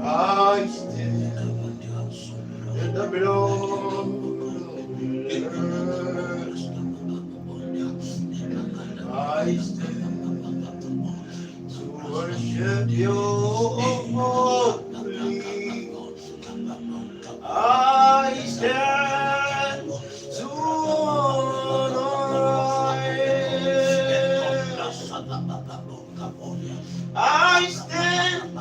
Speaker 2: I stand in the blood. I stand to worship you holy. I stand to honor you. I stand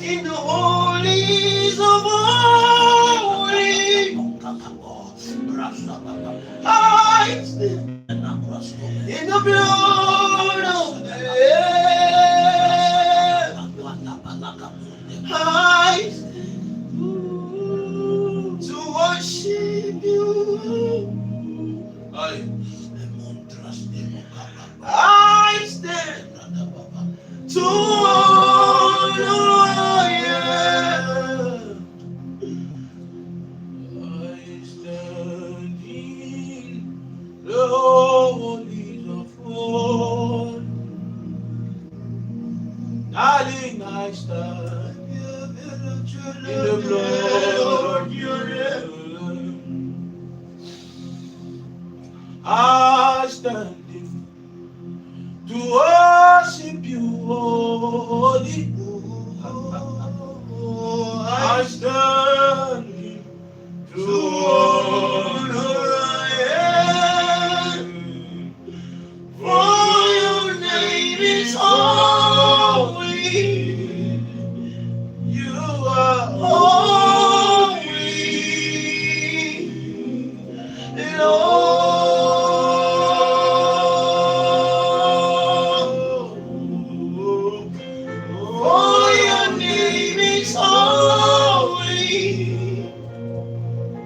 Speaker 2: in the holies of holy. I stand in the blood of the Lamb. I stand to worship you. I stand to honor you. I stand in the holies of God. Darling, I stand in the blood of your Lamb. I stand to worship you, holy. I stand to honor you. For your name is holy. You are holy, Lord. For your name is holy.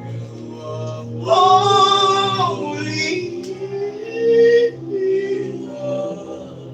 Speaker 2: You are holy. You are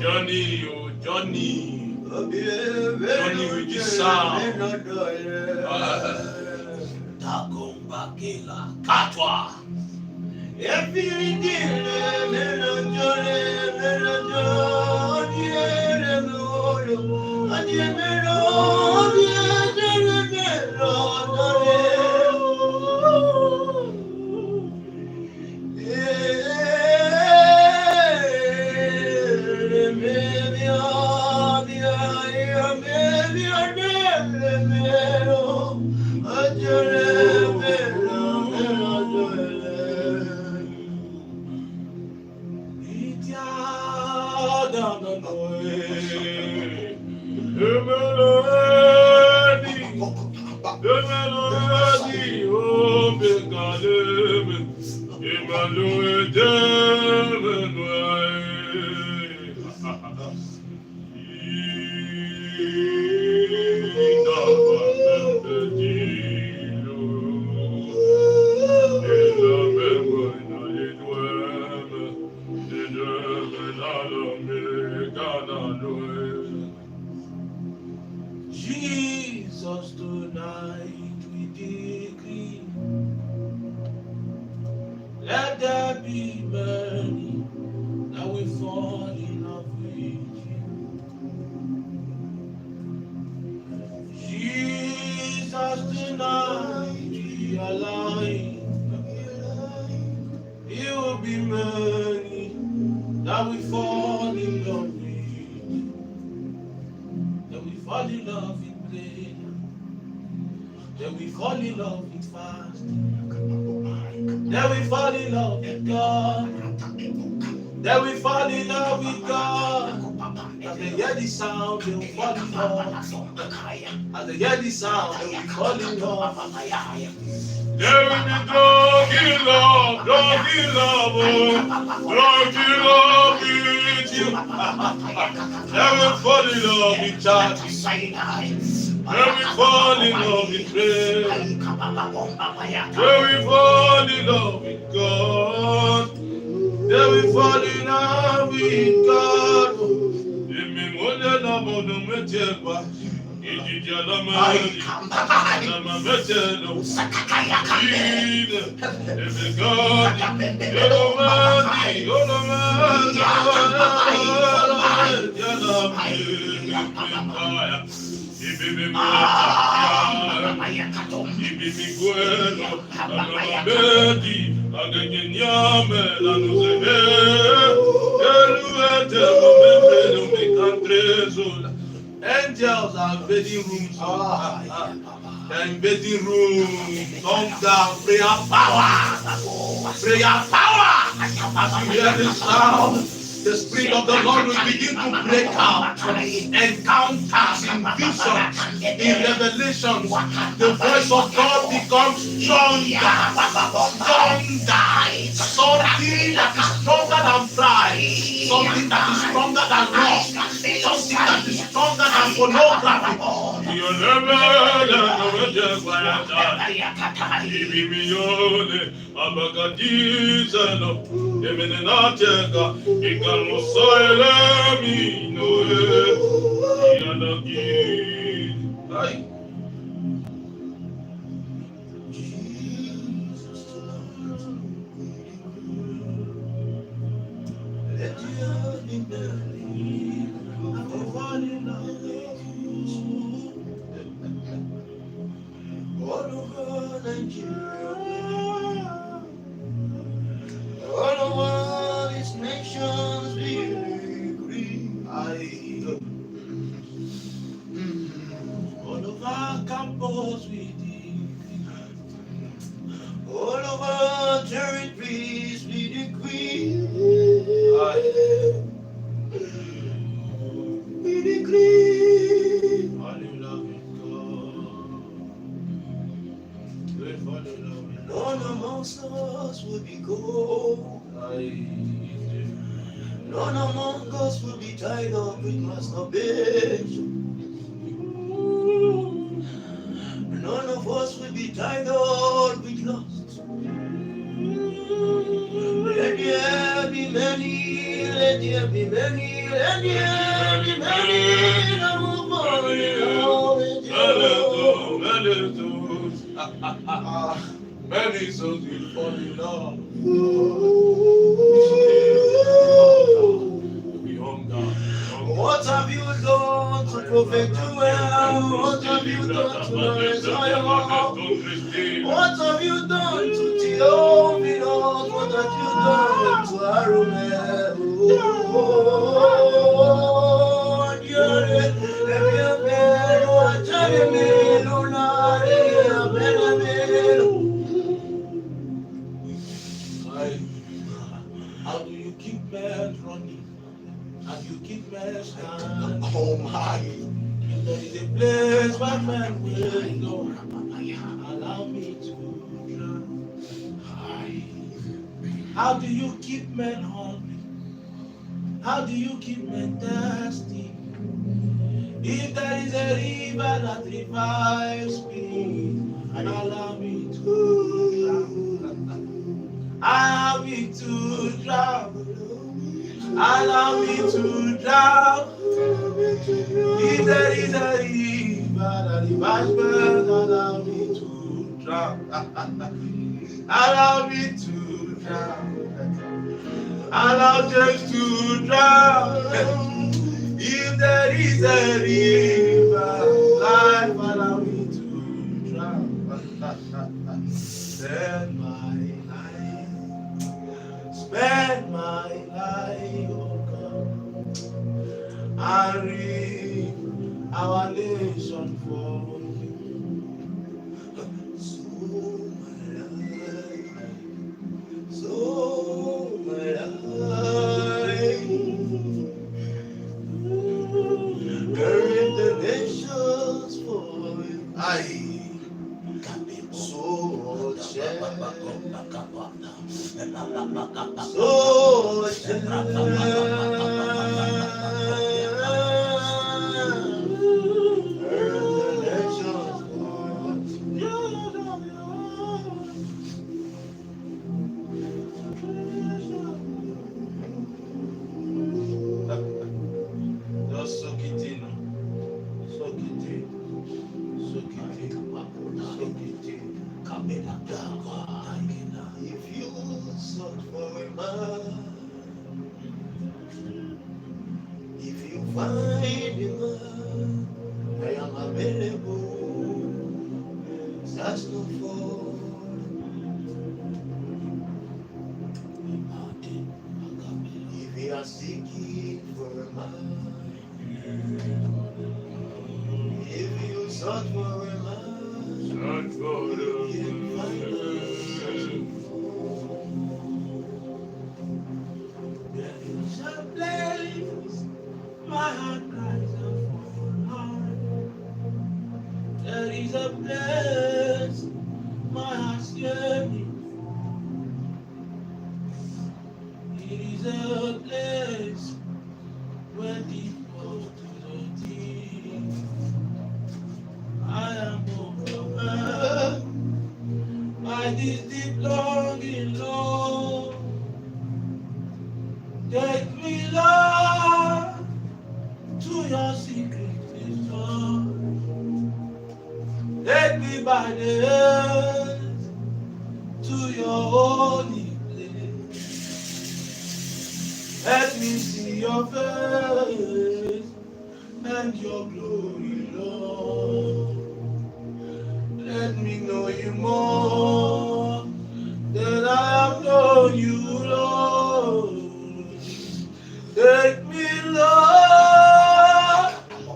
Speaker 2: Johnny, oh Johnny, Johnny with the sound. Tagombakela, Katwa. The melody, oh, Jesus, tonight we decree, let there be many that we fall in love with you. Jesus, tonight we align. It will be many that we fall in love with. That we fall in love with prayer. That we fall in love with fasting. That we fall in love with God. That we fall in love with God. As they hear the sound, they will fall in love. As they hear the sound, they will fall in love. There will be drug in love with you. There will fall in love with charity. There will fall in love with prayer. There will fall in love with God. There will fall in love with God. Angels are invading rooms. They're invading rooms. Come down, prayer power. Prayer power. As you hear the sound, the Spirit of the Lord will begin to break out. Encounters in visions, in revelations. The voice of God becomes stronger. Stronger. Something that is stronger than pride. Something that is stronger than lust. Something that is stronger than pornography. All over Nigeria, all over these nations be free. All over campus we decree. All over territories we decree. We decree. Hallelujah. None amongst us will be gold. None among us will be tied up with masturbation. None of us will be tied up with lust. Let there be many, let there be many, let there be many that will fall in love with you. Many souls will fall in love. What have you done to Prophet Joel? What have you done to Isaiah? What have you done to Theophilus? What have you done to Aromel? How do you keep men running? How do you keep men standing? Oh my! There is a place where men will go. Allow me to drown.
Speaker 4: How do you keep men hungry? How do you keep men thirsty? If there is a river that revives me, and allow me to drown, allow me to drown, allow me to drown. If there is a river that revives me, allow me to drown, allow me to drown, allow James to drown. If there is a river, life allow me to drown. Spend my life, oh God, and read our nation for you. So my life, carry the nations for you. So just soak it in, soak it in, soak it in, soak it in. If you sought for a man, if you find a man, I am available. Search no for. If you are seeking for a man, if you sought for a man,
Speaker 2: Search for
Speaker 4: you can find a man. There is a place my heart cries out for. There is a place my heart's yearning. It is a place where deep goes to the deep. I am overwhelmed by this deep longing, Lord. Take me, Lord, to your secret place, Lord. Take me by the hands to your holy place. Let me see your face and your glory, Lord. Let me know you more than I have known you, Lord. Take me, Lord,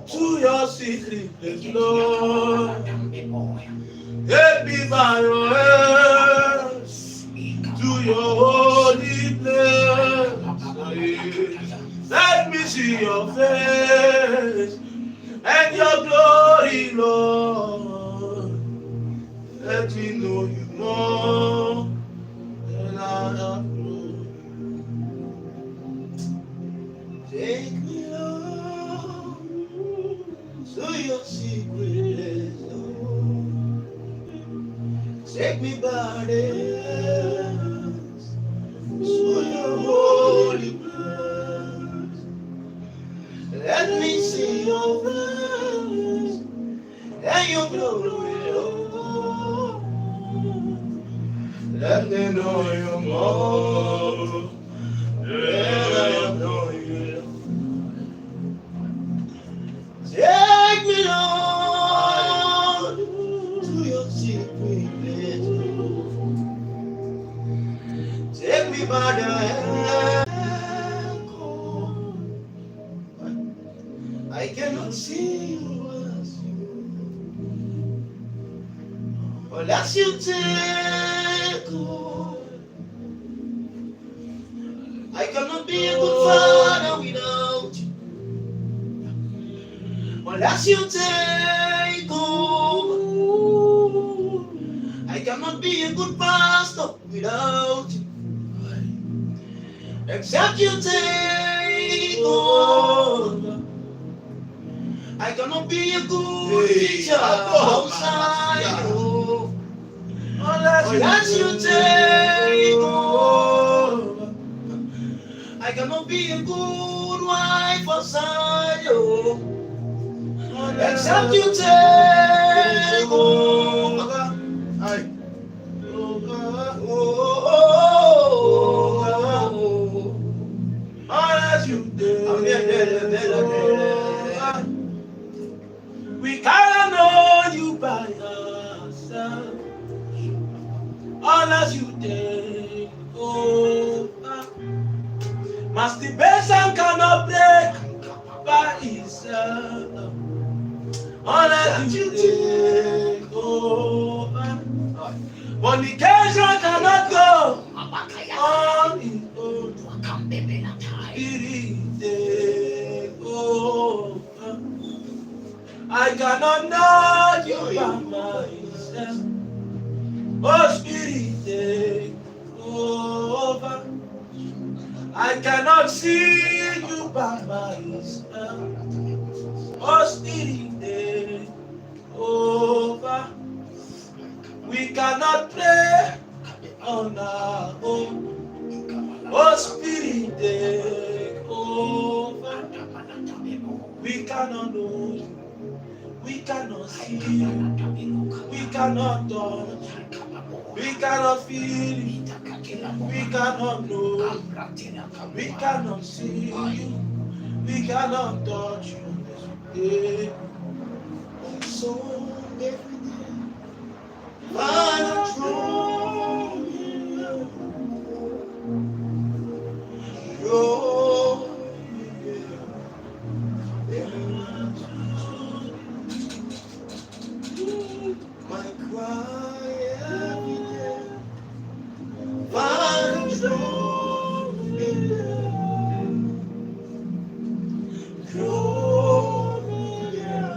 Speaker 4: to your secret place, Lord. Take me by your hands to your holy place. Let me see your face and your glory, Lord. Let me know you more than I have known. Take me, Lord, to your secret place, Lord. Take me by the hands to your holy place. Let me see your face and your glory, Lord. Let me know you more than I have known you, Lord. Take me, Lord, to your secret place. Take me by the hand. I cannot see you as you, unless you take hold. I cannot be a good father without you, unless you take hold. I cannot be a good pastor without you, Except you take over. I cannot be a good teacher outside you. Unless you take over. I cannot be a good wife outside you. Except you take over. Unless you take over. We cannot know you by yourself. Unless you take over. Masturbation cannot break by itself. Unless you take over. Fornication cannot go on its own. Spirit take over. I cannot know you by myself. Oh, Spirit take over. I cannot see you by myself. Oh, Spirit take over. We cannot pray on our own. Oh, Spirit take over. We cannot know you. We cannot see you. We cannot touch. We cannot feel it. We cannot know. We cannot see you. We cannot touch you. Yeah. So every day, Father, draw me near. Draw me near. My cry every day, Father, draw me near. Draw me near.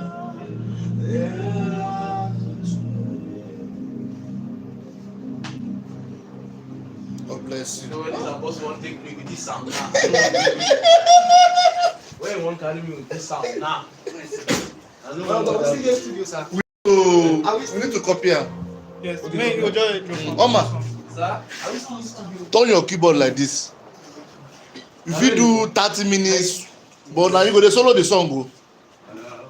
Speaker 3: God bless you.
Speaker 4: You know, this apostle won't take me with this sound now. Where you won't carry me with this sound now? I know
Speaker 6: But we still get studio, sir.
Speaker 3: So, we need to copy her.
Speaker 5: Yes, may you enjoy
Speaker 3: Oma,
Speaker 6: Sir, are we still in studio?
Speaker 3: turn your keyboard like this. If you do 30 minutes, but now you go to solo the song. Go.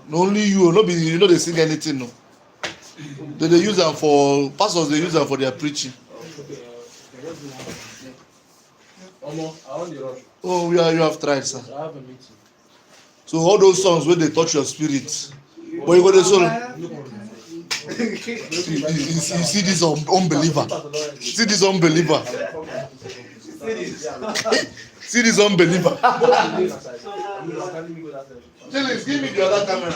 Speaker 3: No, only you, no be you know they sing anything. No. They use them for pastors. They use them for their preaching.
Speaker 4: Omo, I want the rush.
Speaker 3: Oh, you have tried, sir.
Speaker 4: I have a meeting.
Speaker 3: So all those songs where they touch your spirit, but you go to solo. You see this unbeliever. See this unbeliever. See this unbeliever. James, give me the other camera.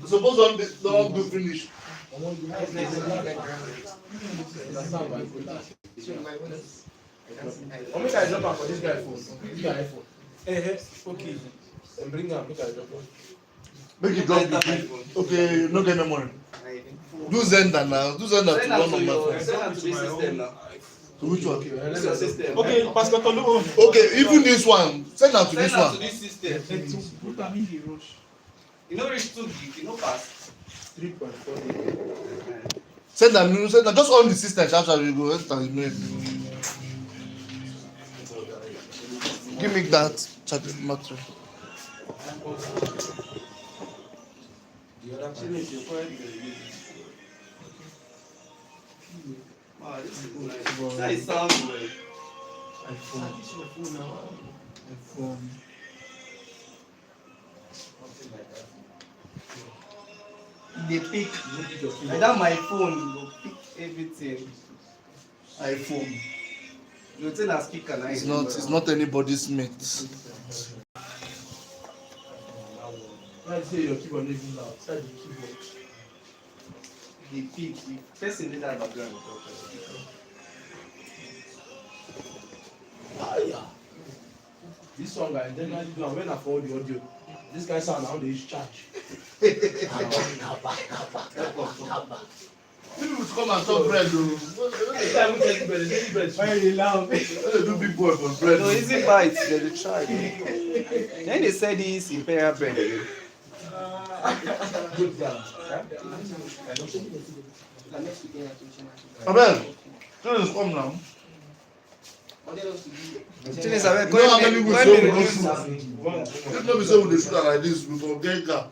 Speaker 3: Suppose don't do finish.
Speaker 4: Or make I drop am for this guy phone. This guy iPhone. Okay. And bring am, make I drop am.
Speaker 3: Make it drop it. Okay, no get memory. Do Zenda now. Do Zenda to one of my friends.
Speaker 6: Send that to this system now.
Speaker 3: To which one?
Speaker 6: This your system.
Speaker 5: Okay, Pastor Tolu.
Speaker 3: Okay, even this one. Send that to
Speaker 6: Send
Speaker 3: this
Speaker 6: that to
Speaker 3: one.
Speaker 6: this system.
Speaker 5: Put am in the rush.
Speaker 6: You know reach 2 gig, you know fast.
Speaker 4: 3.4.
Speaker 3: Send that. Just on the system. After we go. Give me that charging battery.
Speaker 4: The other thing is you find
Speaker 6: Wow, this is nice. That is sound well.
Speaker 4: iPhone. iPhone.
Speaker 6: They pick. Without my phone, you go pick everything.
Speaker 3: iPhone.
Speaker 6: You tell us speaker now.
Speaker 3: It's not anybody's mate.
Speaker 4: Why say your keyboard not even loud? Start the keyboard.
Speaker 6: The pick. The person in that background.
Speaker 4: Yeah. This song I generally do, and when I follow the audio, this guy sound how they use charge.
Speaker 3: People will come and chop bread though.
Speaker 4: Very loud.
Speaker 3: They do big boy for bread.
Speaker 6: No, easy bites. They try. Then they said this imperial bread.
Speaker 3: Abel, children come now.
Speaker 6: Chinese, I
Speaker 3: You know how many people say we don't shoot? If not be say we dey shoot am like this, we go get car.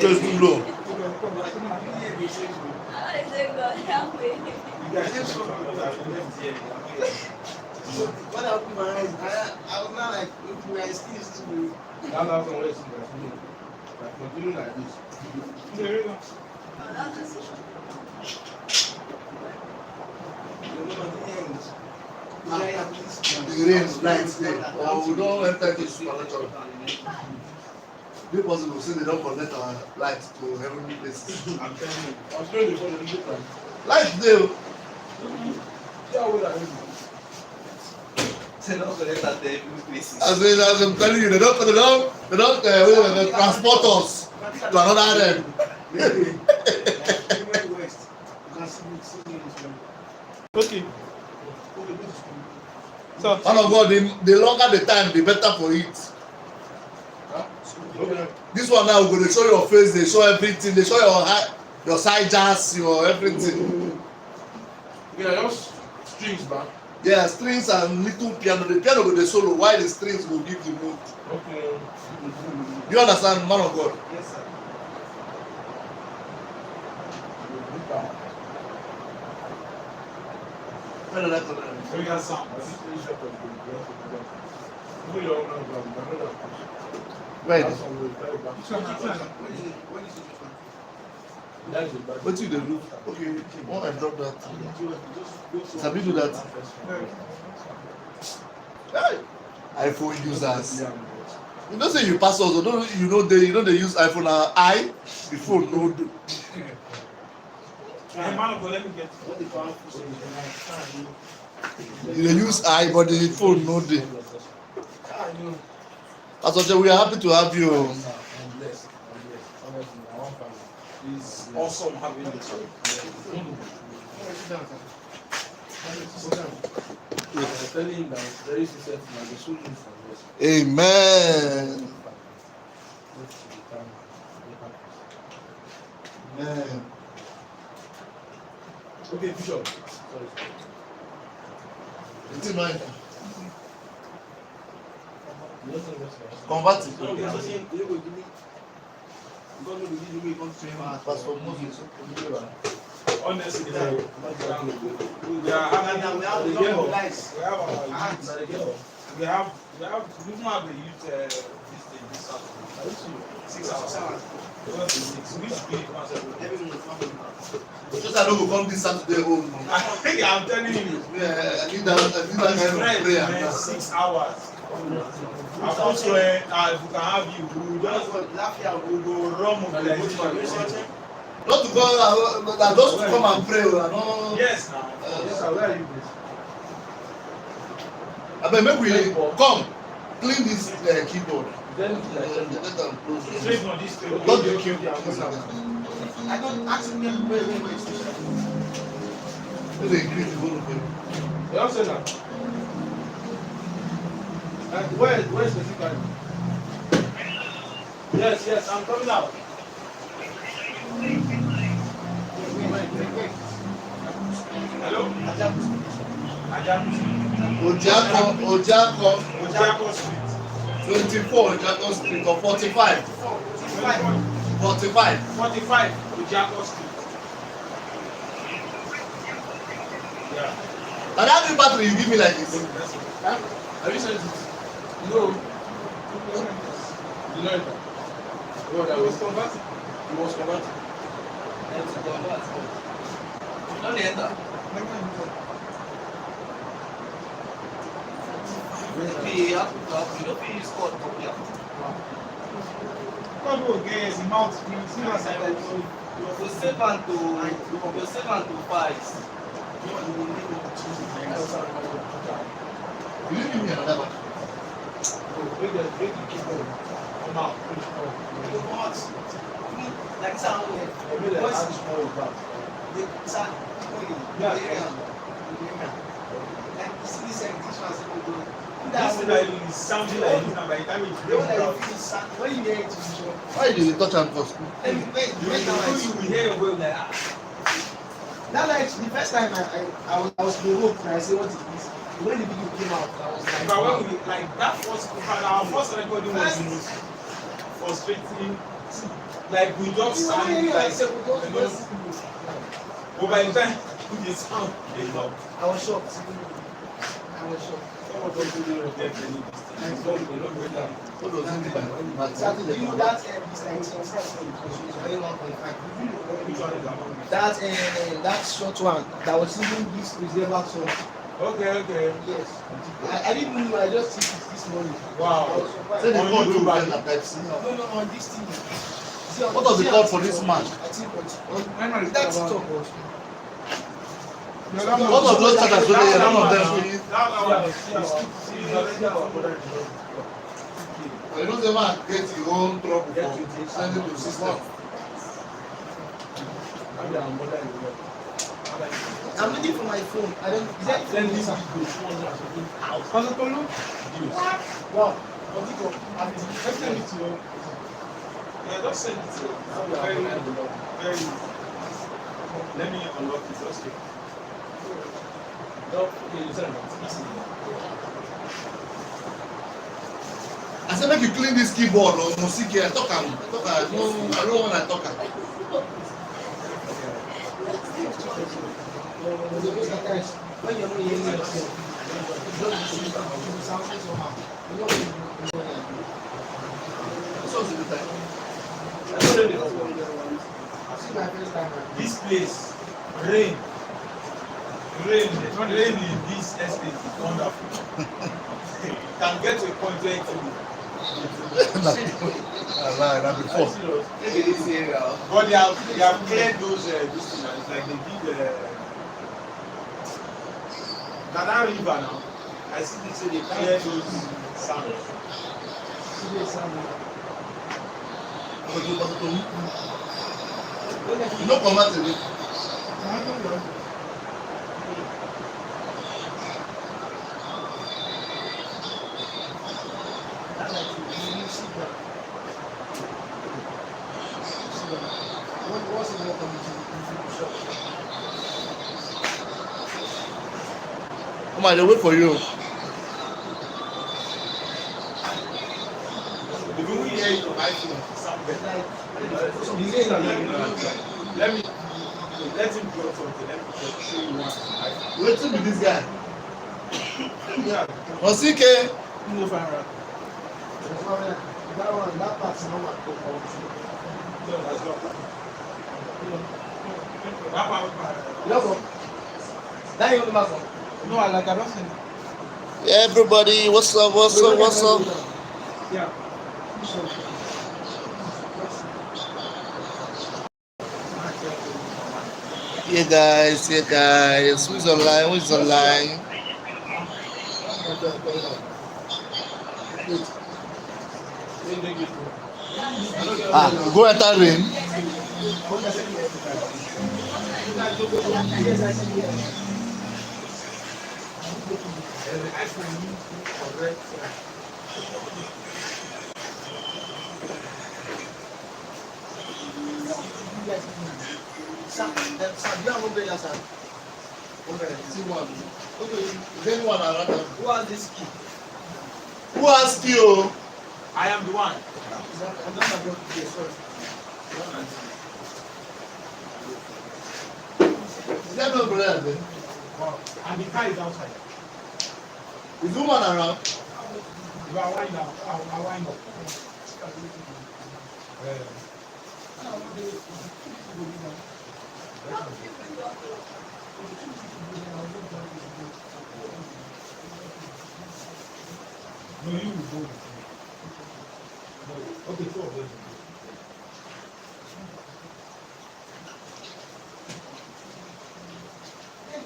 Speaker 3: Just too low.
Speaker 5: When I opened my eyes, I was not like, my skin is too.
Speaker 4: Continue like this.
Speaker 3: The rain light there. Or we don't enter this supernatural. If possible, say they don't connect our light to heavenly places.
Speaker 4: I'm telling you. I was going to go to the time.
Speaker 3: Light there.
Speaker 4: Yeah, what I mean.
Speaker 6: They don't connect at the places.
Speaker 3: As I'm telling you, they don't transport us to another end.
Speaker 4: Okay. So,
Speaker 3: Man of God, the longer the time, the better for it.
Speaker 4: okay.
Speaker 3: This one now, we're going to show your face, they show everything, they show your side jazz, your everything.
Speaker 4: Yeah, just strings back.
Speaker 3: Yeah, strings and little piano. The piano with the solo, while the strings will give the mood.
Speaker 4: Okay.
Speaker 3: You understand, man of God?
Speaker 6: Yes, sir.
Speaker 4: We got some.
Speaker 3: Right.
Speaker 4: That's
Speaker 3: What you do? Okay, why I drop that? Sabi do that? iPhone users. You don't say you pass us, or don't you know they use iPhone the phone no do.
Speaker 4: Hey, man, let me get
Speaker 3: They use but the phone no dey. Pastor, we are happy to have you.
Speaker 4: It's awesome having this. I'm telling you that very successful. The solution for this.
Speaker 3: Amen. Amen.
Speaker 4: Okay, Bishop. Sorry.
Speaker 3: It's in mind. Convert it. Pastor Moses.
Speaker 4: Honestly, we have we don't have the youth this Saturday. 6 hours.
Speaker 3: Just I don't go come this Saturday home.
Speaker 4: I'm telling you.
Speaker 3: Yeah, I need that kind of prayer.
Speaker 4: 6 hours. After swear, if we can have you, we will just we go run mobilization.
Speaker 3: Not to go, just to come and pray.
Speaker 4: Yes, now.
Speaker 5: Yes, sir. Where are you, please?
Speaker 3: I mean, make we come clean this keyboard.
Speaker 5: Then,
Speaker 3: Let them close it.
Speaker 4: Straight on this table.
Speaker 3: Don't you kill
Speaker 5: I don't ask me where my station.
Speaker 3: Let them increase the volume.
Speaker 5: You also know. Where is the speaker?
Speaker 4: Yes, I'm coming out. Hello?
Speaker 3: Ojako
Speaker 4: Street.
Speaker 3: 24 Ojako Street or 45. 45.
Speaker 4: 45 Ojako Street. Yeah.
Speaker 3: And that new battery you give me like this.
Speaker 5: Have you sent it? No. You know it. Oh, that was converted. It was converted.
Speaker 1: Don't enter. You don't feel use code copy.
Speaker 4: God will get his mouth. You see what I said?
Speaker 1: You save and to fight.
Speaker 3: Will you give me another battery?
Speaker 1: Like sound.
Speaker 4: This thing is sounding like this now. By the time it's breaking out,
Speaker 5: When you hear it,
Speaker 3: Why did you touch and first?
Speaker 4: you will hear your wave like
Speaker 5: that night, the first time I was provoked and I said, what is this? When the video came out, I was like,
Speaker 4: but when we like that first our first recording was the most frustrating. Like we just sound like but by the time the sound came out,
Speaker 5: I was shocked. I was shocked.
Speaker 3: What does it mean by
Speaker 5: Exactly. You know that this 19 that short one that was even this preserver song.
Speaker 4: okay.
Speaker 5: Yes. I didn't know. I just see it this morning.
Speaker 4: Wow.
Speaker 5: I was surprised.
Speaker 3: Say the
Speaker 4: On
Speaker 3: code
Speaker 4: YouTube,
Speaker 3: to
Speaker 4: right?
Speaker 3: that Pepsi.
Speaker 5: No, on this thing.
Speaker 3: What was the call for this man?
Speaker 5: I think that's talk also.
Speaker 3: What of those charters were there? None of them. You don't ever get your own trouble for sending to system.
Speaker 5: I'm looking for my phone. I don't. Is that
Speaker 4: Then
Speaker 5: phone?
Speaker 4: this
Speaker 5: Sir? Wow.
Speaker 4: Send it to you. Yeah, just send it to you. Very. Let me unlock it. Okay.
Speaker 3: I said, make you clean this keyboard or music here. I don't want to talk.
Speaker 5: When you're not hearing yourself, it sounds somehow. You know when
Speaker 3: So the time.
Speaker 5: I've seen my first time.
Speaker 4: This place, rain in this estate is wonderful. You can get to a point where
Speaker 3: Before.
Speaker 4: but they have cleared those this thing. It's like they did Nana River now. I see they say they cleared those sounds.
Speaker 3: You know, come out today. Come on, they wait for you.
Speaker 4: If you hear it on iPhone, sound better. Let him draw something. Let me show you one.
Speaker 3: Waiting with this guy.
Speaker 4: Yeah.
Speaker 3: Osike.
Speaker 4: No fire.
Speaker 5: That part's not what
Speaker 4: No, that's not.
Speaker 5: that you know
Speaker 4: No, I like I don't think.
Speaker 3: Everybody, what's up?
Speaker 4: Yeah.
Speaker 3: Yeah, guys. Who's online? Go enter rain.
Speaker 5: who has this key?
Speaker 3: Who asked you?
Speaker 4: I am the one.
Speaker 5: I'm not about to get sorry.
Speaker 3: Is that no brother then?
Speaker 4: Wow. And the car is outside.
Speaker 3: Is the woman around?
Speaker 4: You are wind up. I'll wind up. No, you will go. No. Okay, two of them.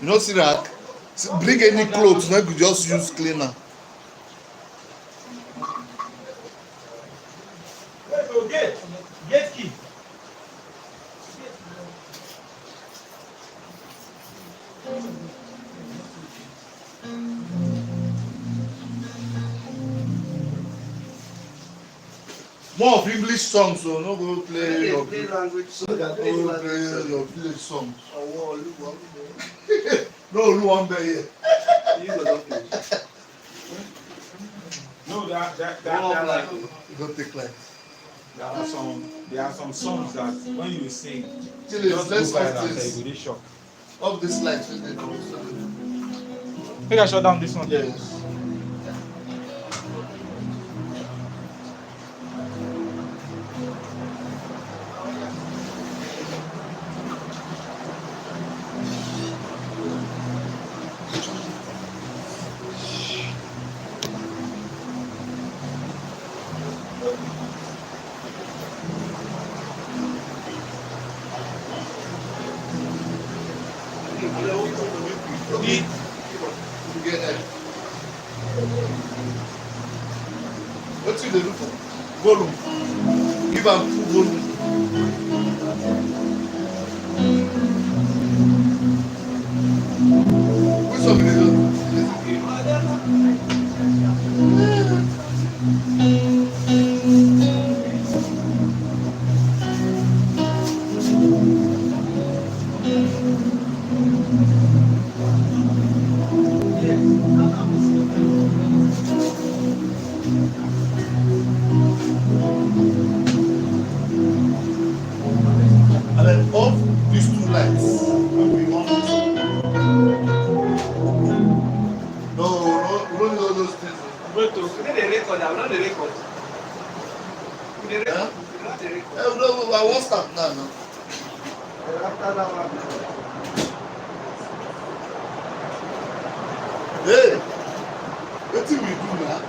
Speaker 3: You know, Sirak, bring any clothes, now you just use cleaner.
Speaker 4: Wait, so gate key.
Speaker 3: More of English songs, so no go play your
Speaker 6: Play language so that
Speaker 3: play your village songs.
Speaker 6: Oh, look what
Speaker 3: No, who one day here?
Speaker 6: you go finish.
Speaker 4: No,
Speaker 6: Like,
Speaker 3: You don't take light.
Speaker 4: there are some songs that when you sing,
Speaker 3: Chile,
Speaker 4: just
Speaker 3: let's
Speaker 4: go by
Speaker 3: off
Speaker 4: that
Speaker 3: this.
Speaker 4: they will shock.
Speaker 3: Off this light, when they come.
Speaker 4: Make I shut down this one.
Speaker 3: Yes. What you do for volume? Give am full volume. Which one be the and then off these two lights. And we want this. No, we don't need all those things.
Speaker 4: Wait,
Speaker 6: we need a record. I'm not a record. We need a
Speaker 3: Huh?
Speaker 6: record. We not a record.
Speaker 3: No, I won't start now. No.
Speaker 6: After that one.
Speaker 3: Hey, what do we do now?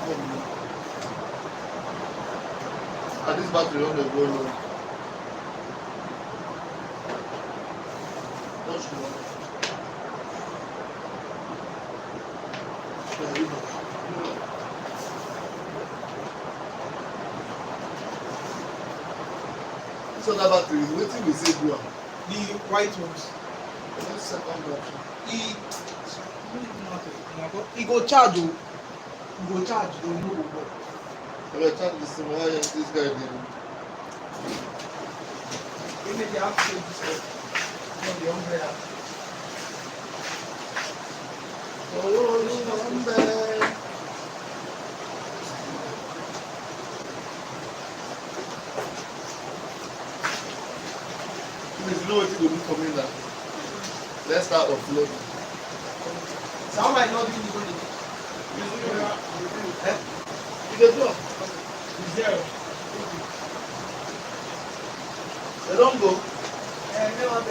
Speaker 3: Come. And this battery on the go low. Don't you know? This other battery, wetin we say do am?
Speaker 5: The white ones.
Speaker 3: This second battery.
Speaker 5: He go charge o. He go charge, he no go work.
Speaker 3: I will charge this thing. Why this guy dey?
Speaker 5: Maybe they have to take this one. From the umbrella.
Speaker 3: Please, you know what you go do for me now? Let's start offloading.
Speaker 5: So how am I not doing the money?
Speaker 3: You dey do am.
Speaker 4: is there?
Speaker 3: They don go.
Speaker 5: No, I'm